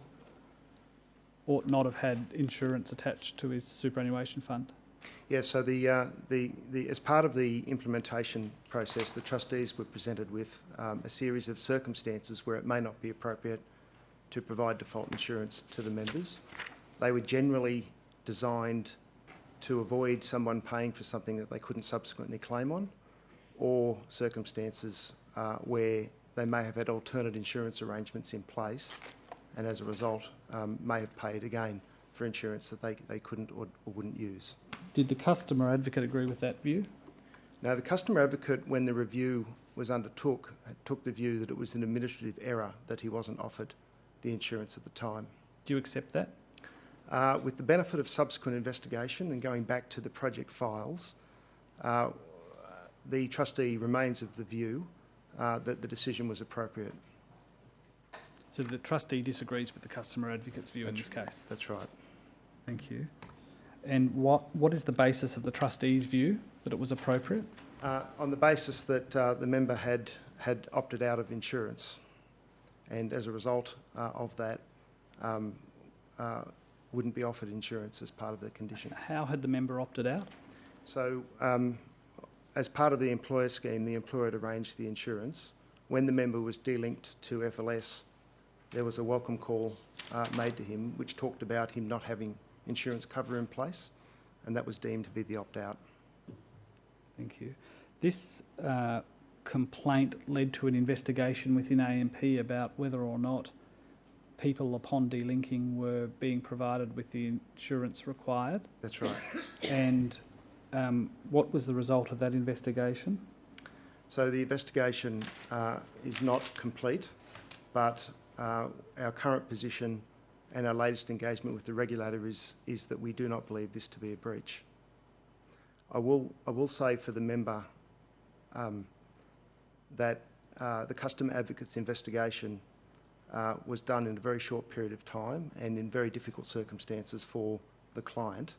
ought not have had insurance attached to his superannuation fund? Yeah, so as part of the implementation process, the trustees were presented with a series of circumstances where it may not be appropriate to provide default insurance to the members. They were generally designed to avoid someone paying for something that they couldn't subsequently claim on, or circumstances where they may have had alternate insurance arrangements in place and as a result may have paid again for insurance that they couldn't or wouldn't use. Did the customer advocate agree with that view? Now, the customer advocate, when the review was undertook, took the view that it was an administrative error that he wasn't offered the insurance at the time. Do you accept that? With the benefit of subsequent investigation and going back to the project files, the trustee remains of the view that the decision was appropriate. So the trustee disagrees with the customer advocate's view in this case? That's right. Thank you. And what is the basis of the trustee's view that it was appropriate? On the basis that the member had opted out of insurance, and as a result of that, wouldn't be offered insurance as part of the condition. How had the member opted out? So, as part of the employer scheme, the employer had arranged the insurance. When the member was delinked to FLS, there was a welcome call made to him which talked about him not having insurance cover in place, and that was deemed to be the opt-out. Thank you. This complaint led to an investigation within AMP about whether or not people upon delinking were being provided with the insurance required. That's right. And what was the result of that investigation? So the investigation is not complete, but our current position and our latest engagement with the regulator is that we do not believe this to be a breach. I will say for the member that the customer advocate's investigation was done in a very short period of time and in very difficult circumstances for the client,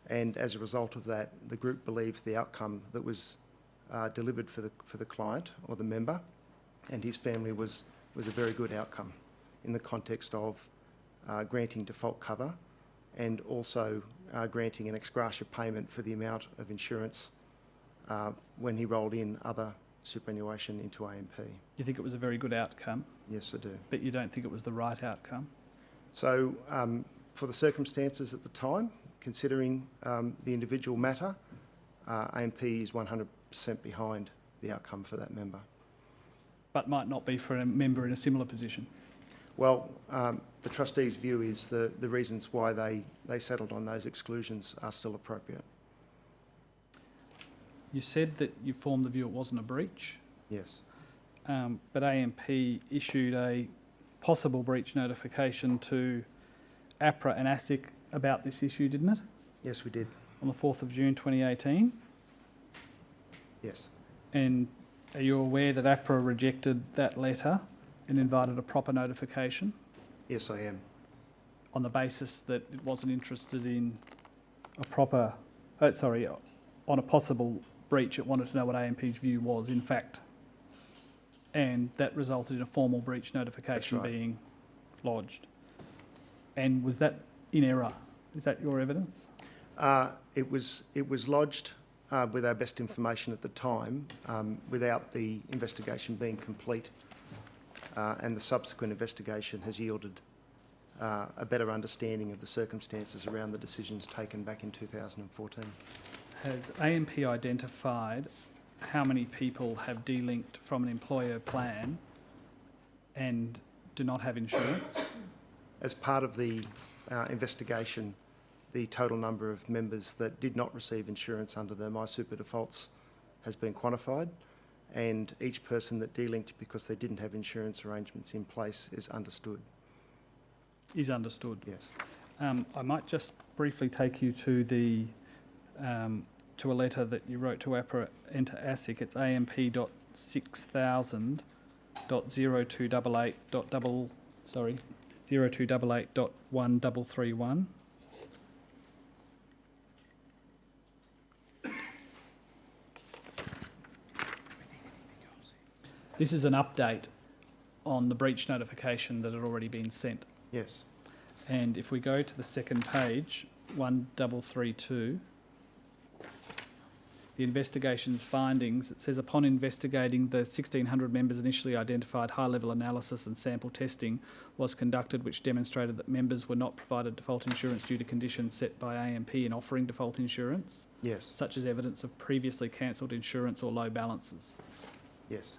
and as a result of that, the group believes the outcome that was delivered for the client or the member and his family was a very good outcome in the context of granting default cover and also granting an ex gratia payment for the amount of insurance when he rolled in other superannuation into AMP. You think it was a very good outcome, Yes, I do. but you don't think it was the right outcome? So, for the circumstances at the time, considering the individual matter, AMP is 100% behind the outcome for that member. But might not be for a member in a similar position? Well, the trustees' view is the reasons why they settled on those exclusions are still appropriate. You said that you formed the view it wasn't a breach, Yes. but AMP issued a possible breach notification to APRA and ASIC about this issue, didn't it? Yes, we did. On the 4th of June 2018. Yes. And are you aware that APRA rejected that letter and invited a proper notification Yes, I am. on the basis that it wasn't interested in on a possible breach? It wanted to know what AMP's view was, in fact, and that resulted in a formal breach notification That's right. being lodged. And was that in error? Is that your evidence? It was lodged with our best information at the time, without the investigation being complete, and the subsequent investigation has yielded a better understanding of the circumstances around the decisions taken back in 2014. Has AMP identified how many people have delinked from an employer plan and do not have insurance? As part of the investigation, the total number of members that did not receive insurance under the MySuper defaults has been quantified, and each person that delinked because they didn't have insurance arrangements in place is understood. Is understood. Yes. I might just briefly take you to the to a letter that you wrote to APRA and to ASIC. It's AMP.6000.0288.13331. This is an update on the breach notification that had already been sent. Yes. And if we go to the second page, 1332, the investigation's findings, it says, upon investigating, the 1,600 members initially identified high-level analysis and sample testing was conducted, which demonstrated that members were not provided default insurance due to conditions set by AMP in offering default insurance, Yes. such as evidence of previously cancelled insurance or low balances. Yes.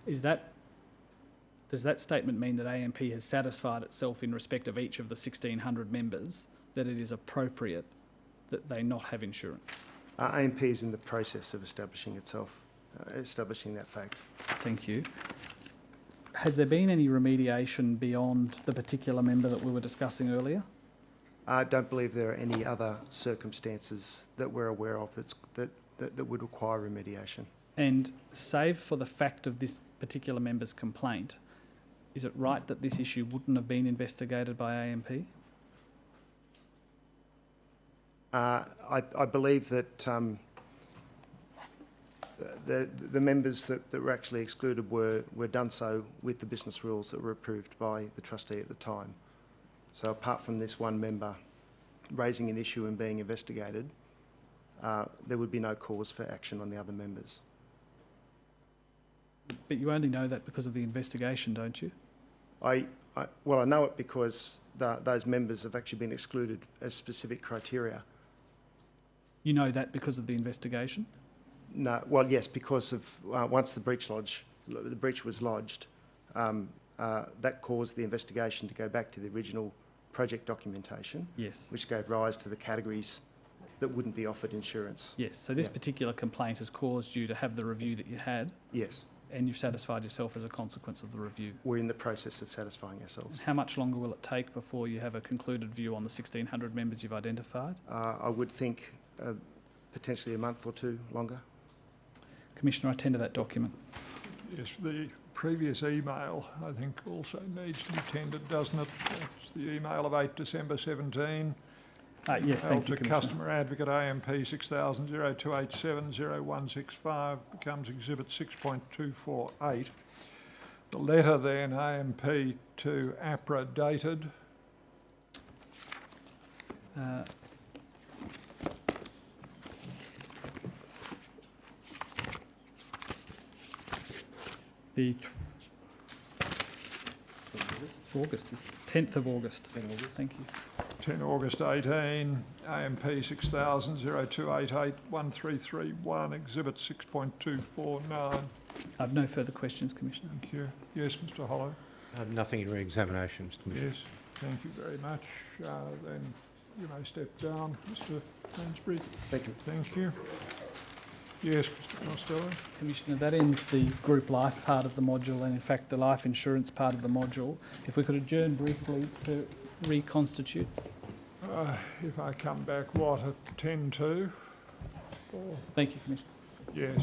Does that statement mean that AMP has satisfied itself in respect of each of the 1,600 members that it is appropriate that they not have insurance? AMP is in the process of establishing that fact. Thank you. Has there been any remediation beyond the particular member that we were discussing earlier? I don't believe there are any other circumstances that we're aware of that would require remediation. And save for the fact of this particular member's complaint, is it right that this issue wouldn't have been investigated by AMP? I believe that the members that were actually excluded were done so with the business rules that were approved by the trustee at the time. So apart from this one member raising an issue and being investigated, there would be no cause for action on the other members. But you only know that because of the investigation, don't you? I know it because those members have actually been excluded as specific criteria. You know that because of the investigation? No, well, yes, because of once the breach was lodged, that caused the investigation to go back to the original project documentation, Yes. which gave rise to the categories that wouldn't be offered insurance. Yes, so this Yeah. particular complaint has caused you to have the review that you had, Yes, and you've satisfied yourself as a consequence of the review. we're in the process of satisfying ourselves. How much longer will it take before you have a concluded view on the 1,600 members you've identified? I would think potentially a month or two longer. Commissioner, I tender that document. Yes, the previous email, I think, also needs to be tendered, doesn't it? It's the email of 8 December 17. Yes, thank you, To Commissioner. Customer Advocate AMP 600002870165 becomes Exhibit 6.248. The letter then, AMP to APRA dated, It's August, it's 10th of August. Thank you. 10 August 18, AMP 600002881331, Exhibit 6.249. I have no further questions, Commissioner. Thank you. Yes, Mr Hollow? Nothing in re-examination, Mr Commissioner. Yes, thank you very much. Then you may step down, Mr Sainsbury. Thank you. Thank you. Yes, Mr Costello? Commissioner, that ends the group life part of the module and in fact the life insurance part of the module. If we could adjourn briefly to reconstitute. If I come back, what, at 10 to? Or, Thank you, Commissioner. yes.